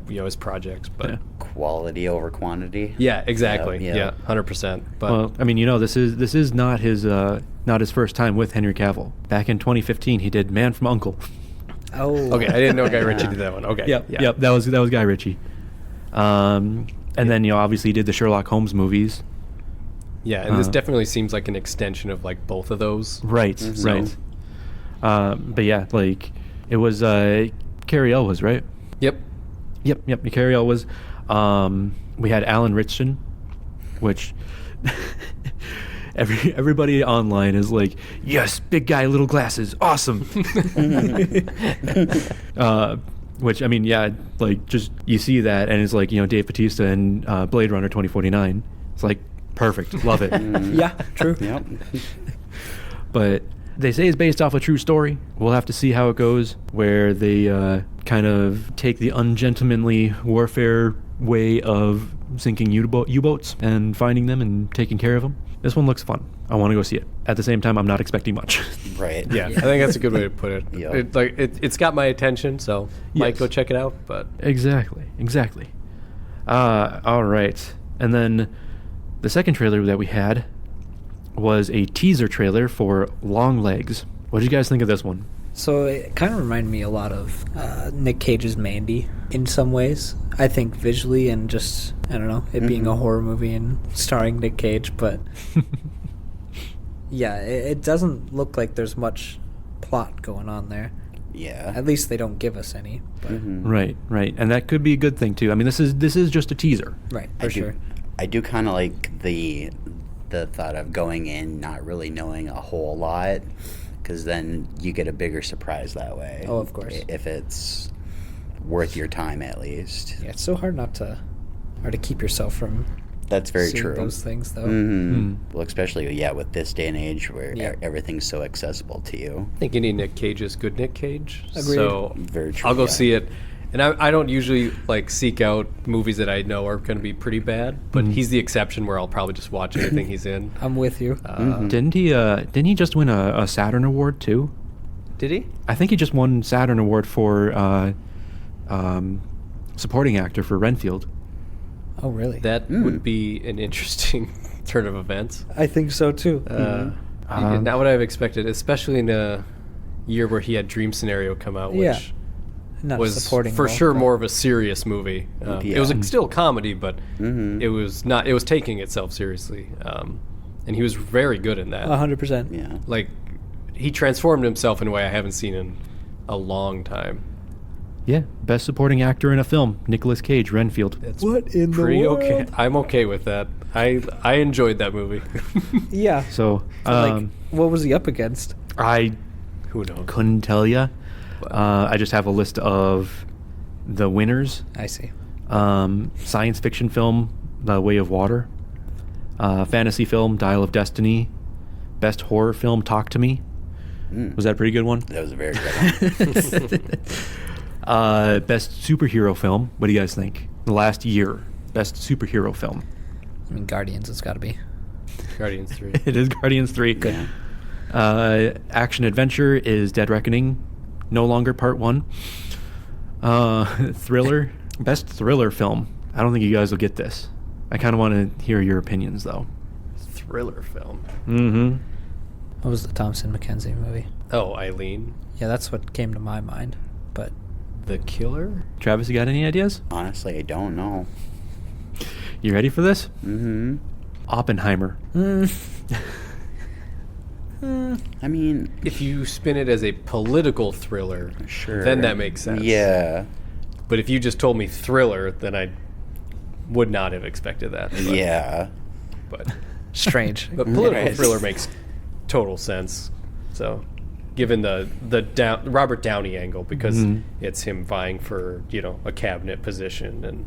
his projects. But Quality over quantity. yeah, exactly. Yeah. Yeah, 100%. But Well, I mean, this is not his first time with Henry Cavill. Back in 2015, he did Man from U.N.C.L.E. Oh. okay, I didn't know Guy Ritchie did that one. Okay. Yep, that was Guy Ritchie. And then obviously he did the Sherlock Holmes movies. Yeah, and this definitely seems like an extension of like both of those. Right, right. But yeah, like it was Cary Elwes, right? Yep. Yep. Cary Elwes. We had Alan Ritchson, which everybody online is like, yes, big guy, little glasses, awesome. Which, I mean, yeah, like just you see that and it's like, Dave Bautista and Blade Runner 2049. It's like perfect, love it. Yeah, true. Yep. But they say it's based off a true story. We'll have to see how it goes, where they kind of take the ungentlemanly warfare way of sinking U-boats and finding them and taking care of them. This one looks fun. I want to go see it. At the same time, I'm not expecting much. Right. Yeah, I think that's a good way to put it. Yeah. It's got my attention, so might Yes. go check it out. But Exactly. All right. And then the second trailer that we had was a teaser trailer for Long Legs. What did you guys think of this one? So it kind of reminded me a lot of Nick Cage's Mandy in some ways. I think visually and just, I don't know, it being a horror movie and starring Nick Cage, but yeah, it doesn't look like there's much plot going on there. Yeah. At least they don't give us any. But Right. And that could be a good thing too. I mean, this is just a teaser. right, for sure. I do kind of like the thought of going in not really knowing a whole lot, because then you get a bigger surprise that way. Oh, of course. If it's worth your time, at least. Yeah, it's so hard to keep yourself from That's very seeing true. those things, though. Well, especially with this day and age where everything's so accessible to you. I think any Nick Cage is good Nick Cage. Agreed. So Very true. I'll go yeah. see it. And I don't usually like seek out movies that I know are going to be pretty bad, but he's the exception where I'll probably just watch anything he's in. I'm with you. Didn't he just win a Saturn Award too? Did he? I think he just won Saturn Award for supporting actor for Renfield. Oh, really? That would be an interesting turn of events. I think so, too. Not what I've expected, especially in a year where he had Dream Scenario come out, which Yeah. Not was supporting for role, sure but- more of a serious movie. It was still a comedy, but it was not. It was taking itself seriously, and he was very good in that. 100%. Yeah. Like he transformed himself in a way I haven't seen in a long time. Yeah, best supporting actor in a film, Nicolas Cage, Renfield. It's What in the pretty world? okay. I'm okay with that. I enjoyed that movie. Yeah. So, Like, what was he up against? I Who knows? couldn't tell you. I just have a list of the winners. I see. Science fiction film, The Way of Water. Fantasy film, Dial of Destiny. Best horror film, Talk to Me. Was that a pretty good one? That was a very good one. Best superhero film. What do you guys think? The last year, best superhero film. I mean, Guardians, it's got to be. Guardians 3. It is Guardians 3. Yeah. Action adventure is Dead Reckoning, no longer part 1. Thriller, best thriller film. I don't think you guys will get this. I kind of want to hear your opinions though. Thriller film. Mm-hmm. What was the Thompson McKenzie movie? Oh, Eileen. Yeah, that's what came to my mind. But The Killer? Travis, you got any ideas? Honestly, I don't know. You ready for this? Mm-hmm. Oppenheimer. I mean, If you spin it as a political thriller, sure. then that makes sense. Yeah. But if you just told me thriller, then I would not have expected that. But, Yeah. But, strange. but political Yes. thriller makes total sense. So, given the Robert Downey angle, because it's him vying for a cabinet position and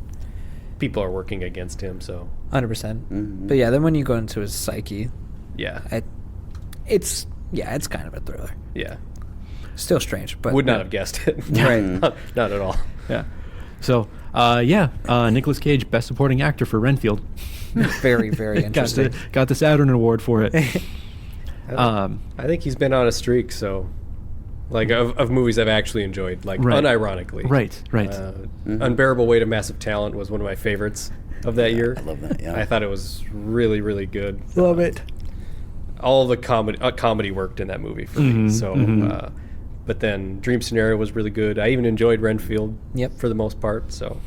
people are working against him. So 100%. But yeah, then when you go into his psyche, yeah, it's kind of a thriller. yeah, Still strange, but would not have guessed it. Right. not at all. Yeah. So, Nicolas Cage, best supporting actor for Renfield. very, very interesting. got the Saturn Award for it. I think he's been on a streak. So, like of movies I've actually enjoyed, like Right. unironically. Right. Unbearable Weight of Massive Talent was one of my favorites of that year. I love that. Yeah. I thought it was really, really good. Love it. All the comedy worked in that movie for me. So, but then Dream Scenario was really good. I even enjoyed Renfield. Yep. For the most part. So,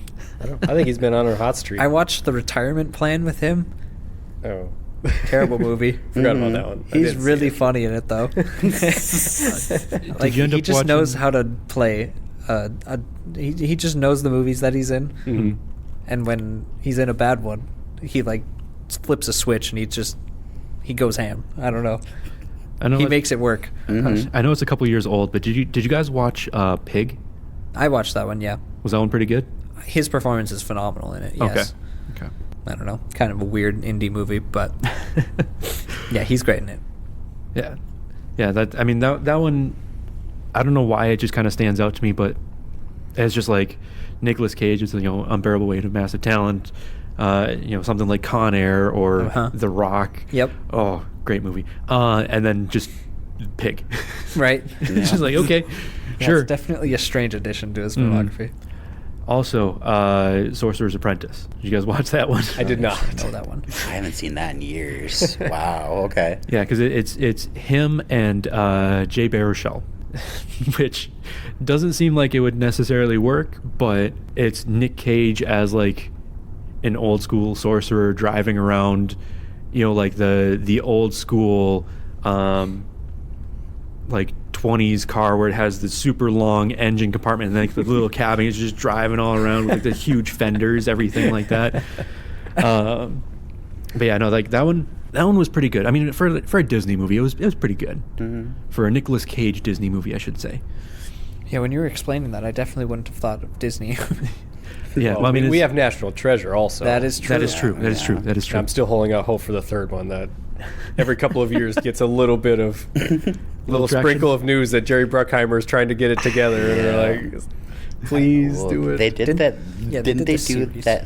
I think he's been on a hot streak. I watched The Retirement Plan with him. Oh, Terrible movie. forgot about that one. I He's didn't see really it. funny in it, though. Like you end he up just watching- knows how to play. He just knows the movies that he's in, and when he's in a bad one, he like flips a switch and he goes ham. I don't know. I know He makes it work. I know it's a couple years old, but did you guys watch Pig? I watched that one. Yeah, Was that one pretty good? his performance is phenomenal in it. Yes. Okay. I don't know. Kind of a weird indie movie, but yeah, he's great in it. Yeah. That one, I don't know why it just kind of stands out to me, but it's just like Nicolas Cage is Unbearable Weight of Massive Talent, something like Con Air or The Rock. Yep. Oh, great movie. And then just Pig. Right. It's just like, okay, Yeah, sure. it's definitely a strange addition to his filmography. Also, Sorcerer's Apprentice. Did you guys watch that one? I did not. I know that one. I haven't seen that in years. Wow. Okay. Yeah, because it's him and Jay Baruchel, which doesn't seem like it would necessarily work, but it's Nick Cage as like an old school sorcerer driving around, like the old school like 20s car where it has the super long engine compartment and like the little cabin is just driving all around with like the huge fenders, everything like that. But yeah, no, like that one was pretty good. I mean, for a Disney movie, it was pretty good. For a Nicolas Cage Disney movie, I should say. Yeah, when you were explaining that, I definitely wouldn't have thought of Disney. Yeah, Well, well, I mean, we it's- have National Treasure also. That is true. that is true. That is true. That is true. I'm still holding out hope for the third one that every couple of years gets a little bit of little traction. sprinkle of news that Jerry Bruckheimer is trying to get it together, and they're like, please Well, do it. They did that. yeah, they Didn't did they the do series. that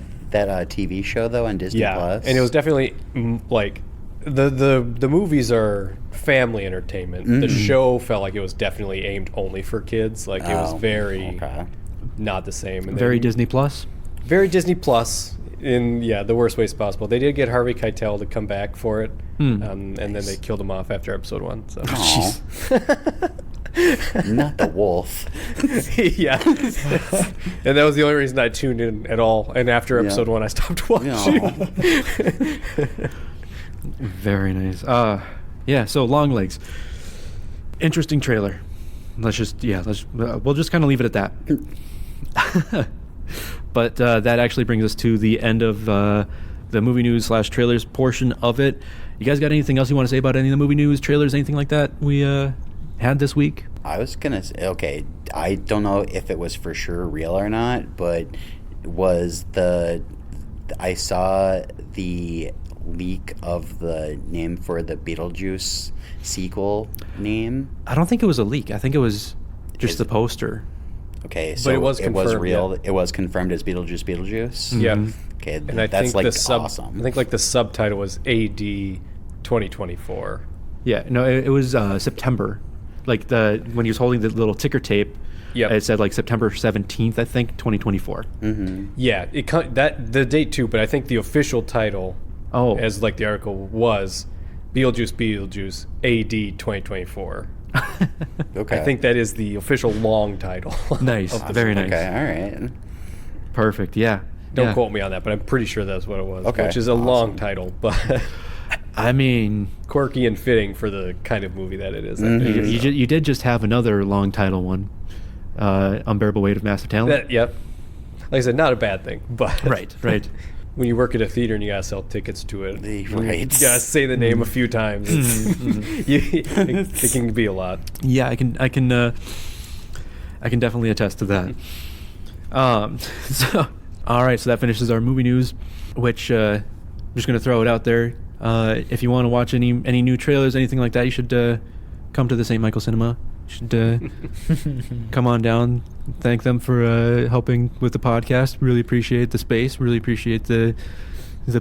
TV show though on Disney Yeah, Plus? and it was definitely like the movies are family entertainment. The show felt like it was definitely aimed only for kids. Like it was very okay. not the same. And Very they- Disney Plus. very Disney Plus in the worst ways possible. They did get Harvey Keitel to come back for it, and then they killed him off after episode 1. So Aw. Not the wolf. yeah, and that was the only reason I tuned in at all. And after episode 1, I stopped watching. Very nice. Yeah. So Long Legs. Interesting trailer. We'll just kind of leave it at that. But that actually brings us to the end of the movie news / trailers portion of it. You guys got anything else you want to say about any of the movie news, trailers, anything like that we had this week? I was gonna say, okay, I don't know if it was for sure real or not, but I saw the leak of the name for the Beetlejuice sequel name. I don't think it was a leak. I think it was just Is- the poster. Okay, so it was confirmed, real. yeah. It was confirmed as Beetlejuice. Yeah, Okay, and I that's think like I think like the subtitle was AD 2024. Yeah. No, it was September. Like when he was holding the little ticker tape. Yep. It said like September 17th, I think, 2024. Yeah, the date too, but I think the official title, as like the article was, Beetlejuice AD 2024. Okay. I think that is the official long title. Nice. of the Very film. nice. Okay, all right. Perfect. Yeah. Don't Yeah. quote me on that, but I'm pretty sure that's what it was. Okay, Which is a long title, but I mean, quirky and fitting for the kind of movie that it is. I think. you did just have another long title one, Unbearable Weight of Massive Talent. Yep. Like I said, not a bad thing, but Right. when you work at a theater and you gotta sell tickets to it, Right. you gotta say the name a few times. It can be a lot. Yeah, I can definitely attest to that. So, all right, so that finishes our movie news, which I'm just gonna throw it out there. If you want to watch any new trailers, anything like that, you should come to the St. Michael Cinema. You should come on down. Thank them for helping with the podcast. Really appreciate the space. Really appreciate the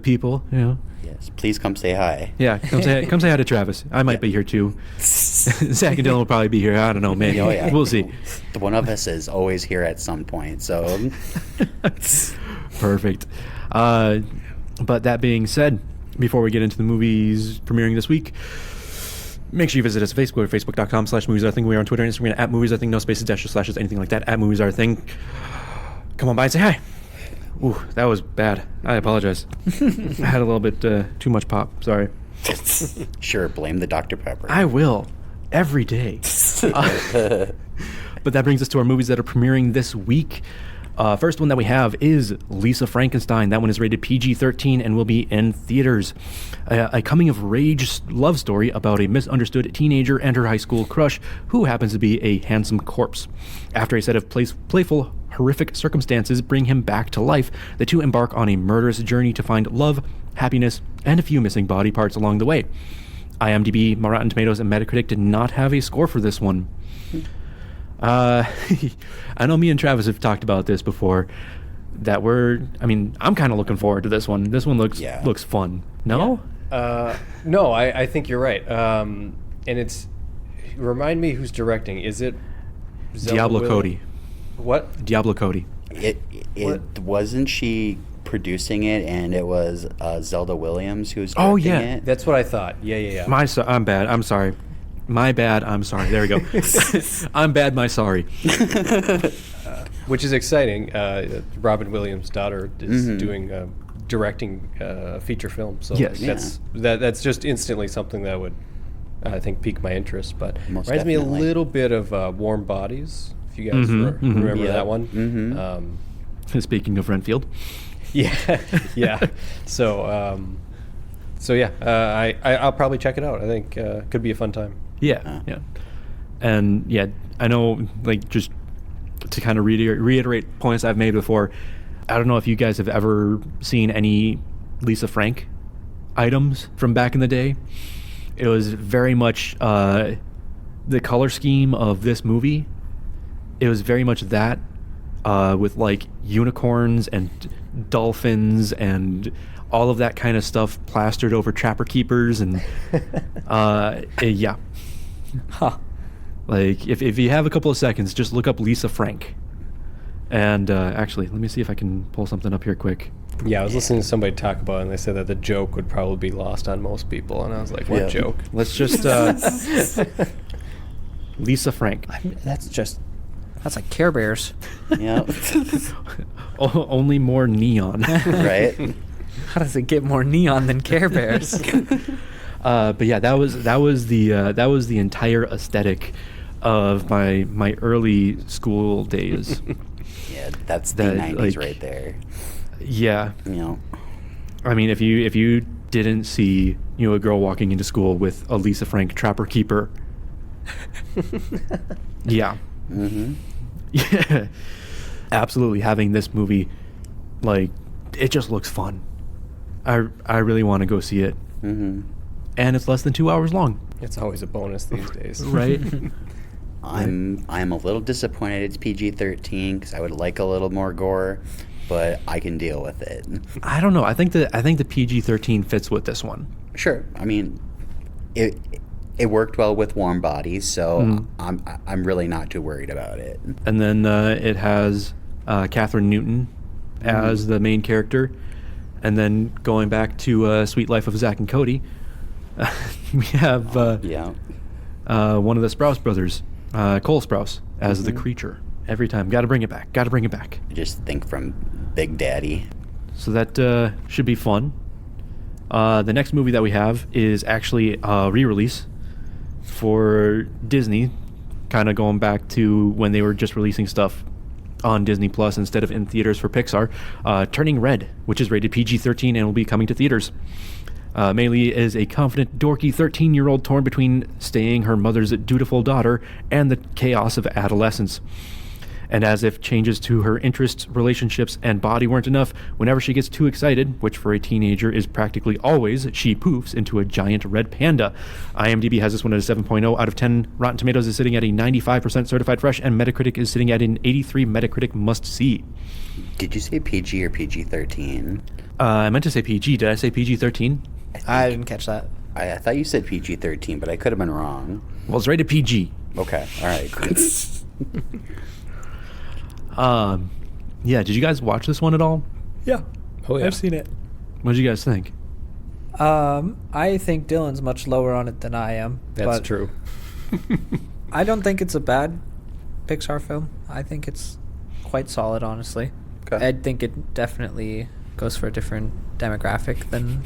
people. You know. Yes, please come say hi. Yeah, come say hi to Travis. I might be here too. Zach and Dylan will probably be here. I don't know, man. Oh, yeah. We'll see. The one of us is always here at some point, so Perfect. But that being said, before we get into the movies premiering this week, make sure you visit us at Facebook, facebook.com/moviesarethrthing. We are on Twitter and Instagram at moviesarethrthing, no spaces, dashes, slashes, anything like that, at moviesarethrthing. Come on by and say hi. Ooh, that was bad. I apologize. I had a little bit too much pop. Sorry. sure, blame the Dr. Pepper. I will. Every day. But that brings us to our movies that are premiering this week. First one that we have is Lisa Frankenstein. That one is rated PG-13 and will be in theaters. A coming-of-age love story about a misunderstood teenager and her high school crush who happens to be a handsome corpse. After a set of playful, horrific circumstances bring him back to life, the two embark on a murderous journey to find love, happiness, and a few missing body parts along the way. IMDb, Rotten Tomatoes, and Metacritic did not have a score for this one. I know me and Travis have talked about this before. I'm kind of looking forward to this one. This one looks fun. No? No, I think you're right. And remind me who's directing. Is it Zelda Diablo Will- Cody. What? Diablo Cody. It wasn't she producing it, and it was Zelda Williams who's directing Oh, yeah. it. That's what I thought. Yeah. I'm bad. I'm sorry. My bad. I'm sorry. There we go. I'm bad. My sorry. Which is exciting. Robin Williams' daughter is doing directing a feature film. So Yes. that's just instantly something that would, I think, pique my interest. But Most reminds me a definitely. little bit of Warm Bodies, if you guys remember Yeah. that one. Mm-hmm. Speaking of Renfield. Yeah. So I'll probably check it out. I think could be a fun time. Yeah. And I know, like, just to kind of reiterate points I've made before, I don't know if you guys have ever seen any Lisa Frank items from back in the day. It was very much the color scheme of this movie. It was very much that with like unicorns and dolphins and all of that kind of stuff plastered over trapper keepers and yeah. Huh. Like if you have a couple of seconds, just look up Lisa Frank. And actually, let me see if I can pull something up here quick. Yeah, I was listening to somebody talk about it, and they said that the joke would probably be lost on most people, and I was like, what joke? Let's just Lisa Frank. That's like Care Bears. Yeah. Only more neon. Right? How does it get more neon than Care Bears? But yeah, that was the entire aesthetic of my early school days. Yeah, that's the That, 90s like- right there. Yeah, You know, I mean, if you didn't see a girl walking into school with a Lisa Frank trapper keeper, yeah, yeah, absolutely having this movie, like, it just looks fun. I really want to go see it, and it's less than 2 hours long, It's always a bonus these days. right? I'm a little disappointed it's PG-13 because I would like a little more gore, but I can deal with it. I don't know. I think the PG-13 fits with this one. Sure. I mean, it worked well with Warm Bodies, so I'm really not too worried about it. And then it has Catherine Newton as the main character. And then going back to Sweet Life of Zack and Cody, we have Yeah. one of the Sprouse brothers, Cole Sprouse, as the creature. Every time. Got to bring it back. I just think from Big Daddy. So that should be fun. The next movie that we have is actually a re-release for Disney, kind of going back to when they were just releasing stuff on Disney Plus instead of in theaters for Pixar. Turning Red, which is rated PG-13 and will be coming to theaters. Maylee is a confident, dorky 13-year-old torn between staying her mother's dutiful daughter and the chaos of adolescence. And as if changes to her interests, relationships, and body weren't enough, whenever she gets too excited, which for a teenager is practically always, she poofs into a giant red panda. IMDb has this one at a 7.0 out of 10. Rotten Tomatoes is sitting at a 95% certified fresh, and Metacritic is sitting at an 83 Metacritic must-see. Did you say PG or PG-13? I meant to say PG. Did I say PG-13? I didn't catch that. I thought you said PG-13, but I could have been wrong. Well, it's rated PG. Okay. All right. Yeah, did you guys watch this one at all? Yeah. Oh, yeah. I've seen it. What did you guys think? I think Dylan's much lower on it than I am. That's but true. I don't think it's a bad Pixar film. I think it's quite solid, honestly. Okay. I think it definitely goes for a different demographic than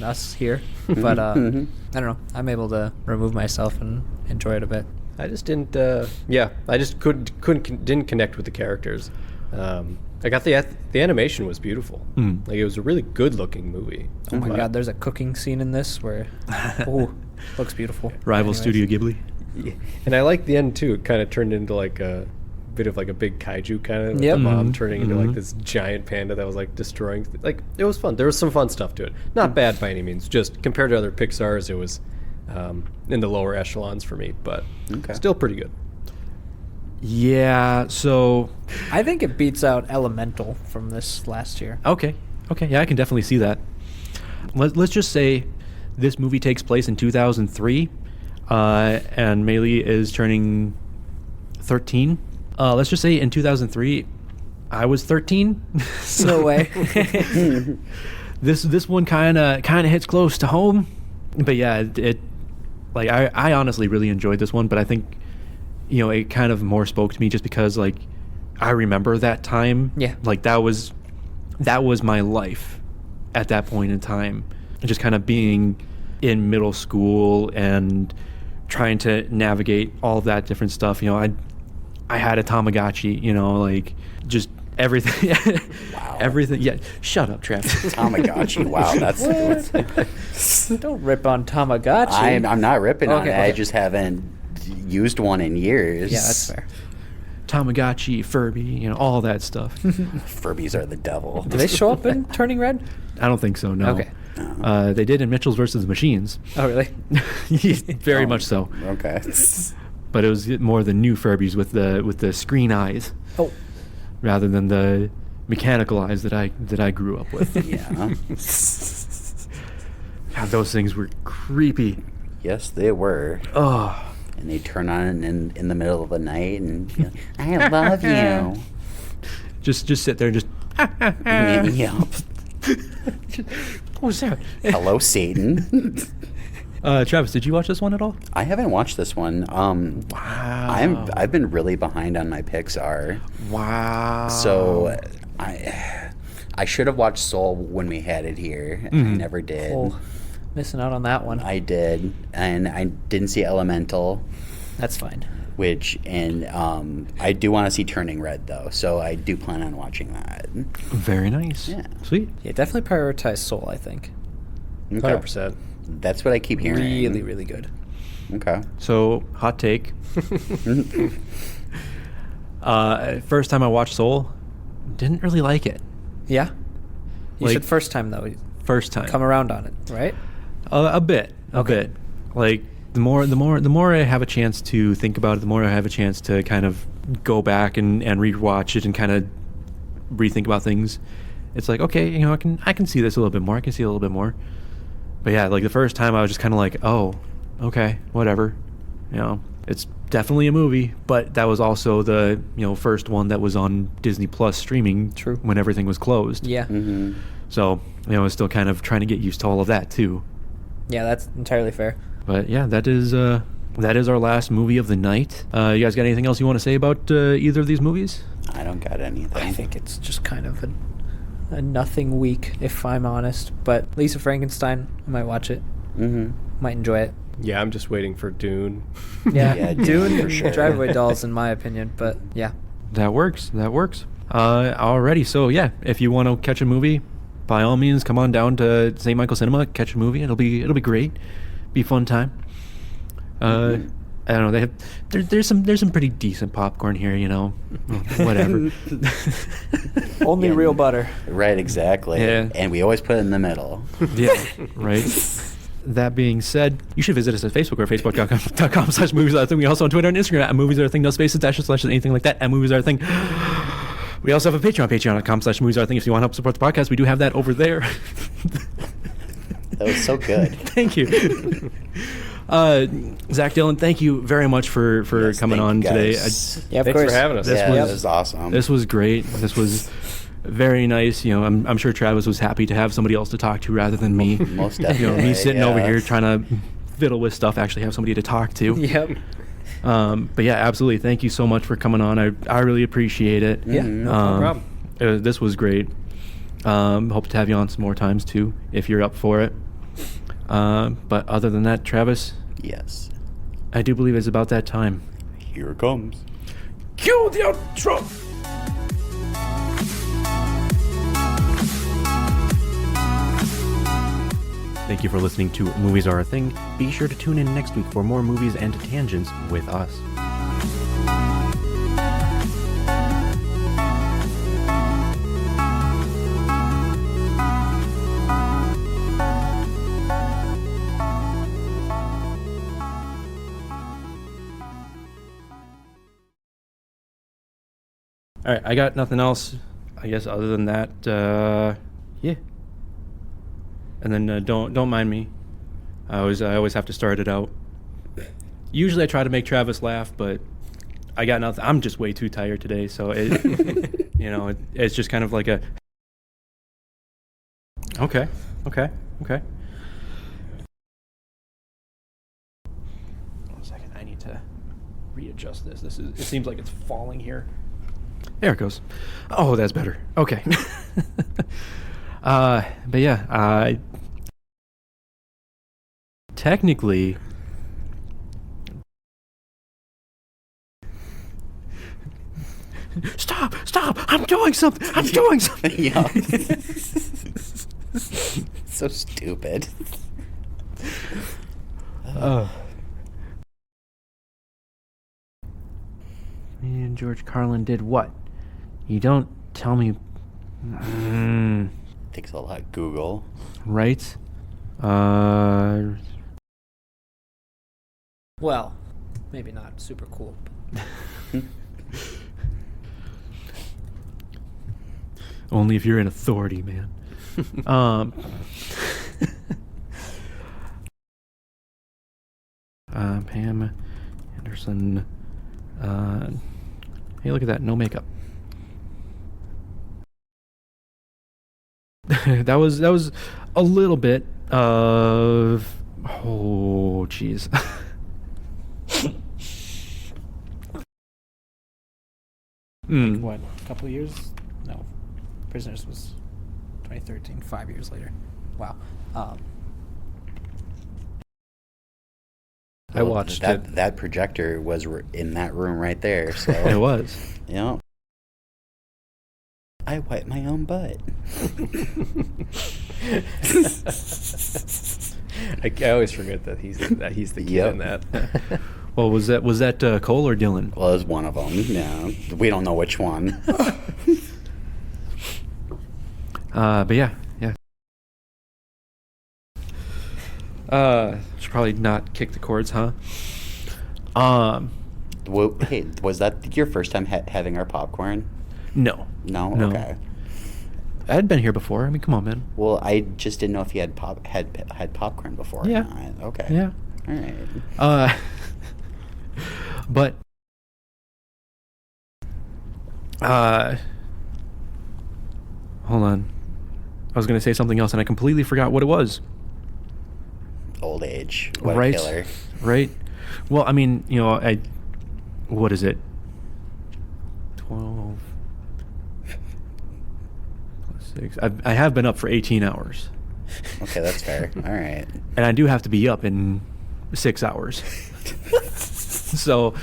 us here. But I don't know. I'm able to remove myself and enjoy it a bit. I just didn't. I just didn't connect with the characters. I got the animation was beautiful. Like it was a really good looking movie. Oh my god, there's a cooking scene in this where looks beautiful. Rival Anyways. Studio Ghibli. Yeah. And I like the end too. It kind of turned into like a bit of like a big kaiju kind of. Yep. The mom turning into like this giant panda that was like destroying. Like it was fun. There was some fun stuff to it. Not bad by any means. Just compared to other Pixar's, it was in the lower echelons for me, but still pretty good. Yeah, so... I think it beats out Elemental from this last year. Okay, yeah, I can definitely see that. Let's just say this movie takes place in 2003, and Maylee is turning 13. Let's just say in 2003, I was 13. So No way. this one kind of hits close to home, but yeah, it like I honestly really enjoyed this one, but I think it kind of more spoke to me just because like I remember that time. Yeah. Like that was my life at that point in time, just kind of being in middle school and trying to navigate all of that different stuff. I had a Tamagotchi, like just everything. Wow. Everything. Yeah. Shut up, Trav. Tamagotchi. Wow, that's. Don't rip on Tamagotchi. I'm not ripping on Okay, it. I okay. just haven't used one in years. Yeah, that's fair. Tamagotchi, Furby, all that stuff. Furbies are the devil. Do they show up in Turning Red? I don't think so, no. Okay. They did in Mitchell's versus the Machines. Oh, really? Very much so. Okay. But it was more the new Furbies with the screen eyes. Oh. Rather than the mechanical eyes that I grew up with. Yeah. God, those things were creepy. Yes, they were. Oh. And they turn on in the middle of the night and you're like, I love you. Just sit there and just. Yeah. What was that? Hello, Satan. Travis, did you watch this one at all? I haven't watched this one. Wow. I've been really behind on my Pixar. Wow. So I should have watched Soul when we had it here. I never did. Oh, missing out on that one. I did, and I didn't see Elemental, That's fine. I do want to see Turning Red though, so I do plan on watching that. Very nice. Yeah. Sweet. Yeah, definitely prioritize Soul, I think. Okay. 100%. That's what I keep hearing. Really, really good. Okay. So, hot take. First time I watched Soul, didn't really like it. Yeah? You Like- said first time, though. First time. Come around on it, right? A bit. Like the more I have a chance to think about it, the more I have a chance to kind of go back and rewatch it and kind of rethink about things. It's like, okay, I can see this a little bit more. I can see a little bit more. But yeah, like the first time I was just kind of like, oh, okay, whatever. It's definitely a movie, but that was also the first one that was on Disney Plus streaming. True. When everything was closed. Yeah. Mm-hmm. So I was still kind of trying to get used to all of that too. Yeah, that's entirely fair. But yeah, that is our last movie of the night. You guys got anything else you want to say about either of these movies? I don't got anything. I think it's just kind of a nothing week, if I'm honest. But Lisa Frankenstein, I might watch it. Mm-hmm. Might enjoy it. Yeah, I'm just waiting for Dune. Yeah, Yeah, Dune for and sure. Drive-Away Dolls, in my opinion. But yeah. That works. Alrighty. So yeah, if you want to catch a movie, by all means, come on down to St. Michael Cinema, catch a movie. It'll be great. Be a fun time. I don't know. There's some pretty decent popcorn here. Whatever. Only Yeah. real butter. Right, exactly. Yeah. And we always put it in the middle. Yeah. Right. That being said, you should visit us at Facebook or facebook.com/moviesarething. We also on Twitter and Instagram at moviesarething, no spaces, dashes, slashes, anything like that, at moviesarething. We also have a Patreon, patreon.com/moviesarething. If you want to help support the podcast, we do have that over there. That was so good. Thank you. Zach Dillon, thank you very much for Yes, coming thank on you today. guys. Yeah, of Thanks course. for having us. This Yeah, was- that was awesome. This was great. This was very nice. I'm sure Travis was happy to have somebody else to talk to rather than me. Most definitely. Me sitting over yeah. here trying to fiddle with stuff, actually have somebody to talk to. Yep. But yeah, absolutely. Thank you so much for coming on. I really appreciate it. Yeah, Mhm. no Um, problem. This was great. Hope to have you on some more times too, if you're up for it. But other than that, Travis, Yes. I do believe it's about that time. Here it comes. Cue the outro! Thank you for listening to Movies Are a Thing. Be sure to tune in next week for more movies and tangents with us. All right, I got nothing else, I guess, other than that. Yeah. And then don't mind me. I always have to start it out. Usually I try to make Travis laugh, but I got nothing. I'm just way too tired today, so it's just kind of like a. Okay. One second, I need to readjust this. It seems like it's falling here. There it goes. Oh, that's better. Okay. But yeah, technically, stop! I'm doing something. Yeah. So stupid. And George Carlin did what? You don't tell me. Takes a lot. Google. Right? Well, maybe not super cool. Only if you're in authority, man. Pam Anderson. Hey, look at that. No makeup. that was a little bit of. Oh, jeez. What, a couple of years? No. Prisoners was 2013, 5 years later. Wow. I watched it. That projector was in that room right there. So It was. yeah. I wipe my own butt. I always forget that he's the kid in that. Well, was that Cole or Dylan? Well, it was one of them. Yeah, we don't know which one. But yeah. Should probably not kick the cords, huh? Well, hey, was that your first time having our popcorn? No. No. No. Okay. I had been here before. I mean, come on, man. Well, I just didn't know if you had had popcorn before. Yeah. Or not. Okay. Yeah. All right. But hold on. I was gonna say something else and I completely forgot what it was. Old age. What Right. a killer. Right. Well, I mean, what is it? 12 plus 6. I have been up for 18 hours. Okay, that's fair. All right. And I do have to be up in 6 hours. So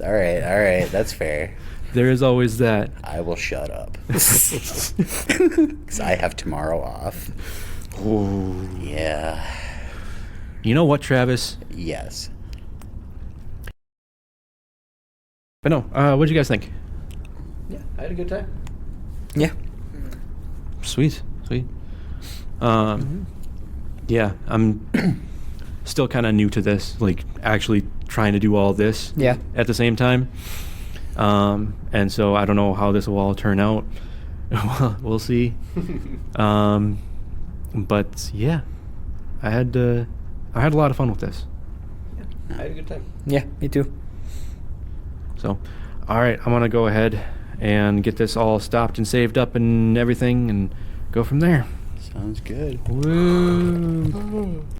All right. That's fair. there is always that. I will shut up. Because I have tomorrow off. Oh. Yeah. You know what, Travis? Yes. But no, what did you guys think? Yeah, I had a good time. Yeah. Sweet. Yeah, I'm still kind of new to this, like actually trying to do all this Yeah. at the same time. And so I don't know how this will all turn out. We'll see. But yeah, I had a lot of fun with this. I had a good time. Yeah, me too. So, all right, I'm gonna go ahead and get this all stopped and saved up and everything, and go from there. Sounds good. Woo.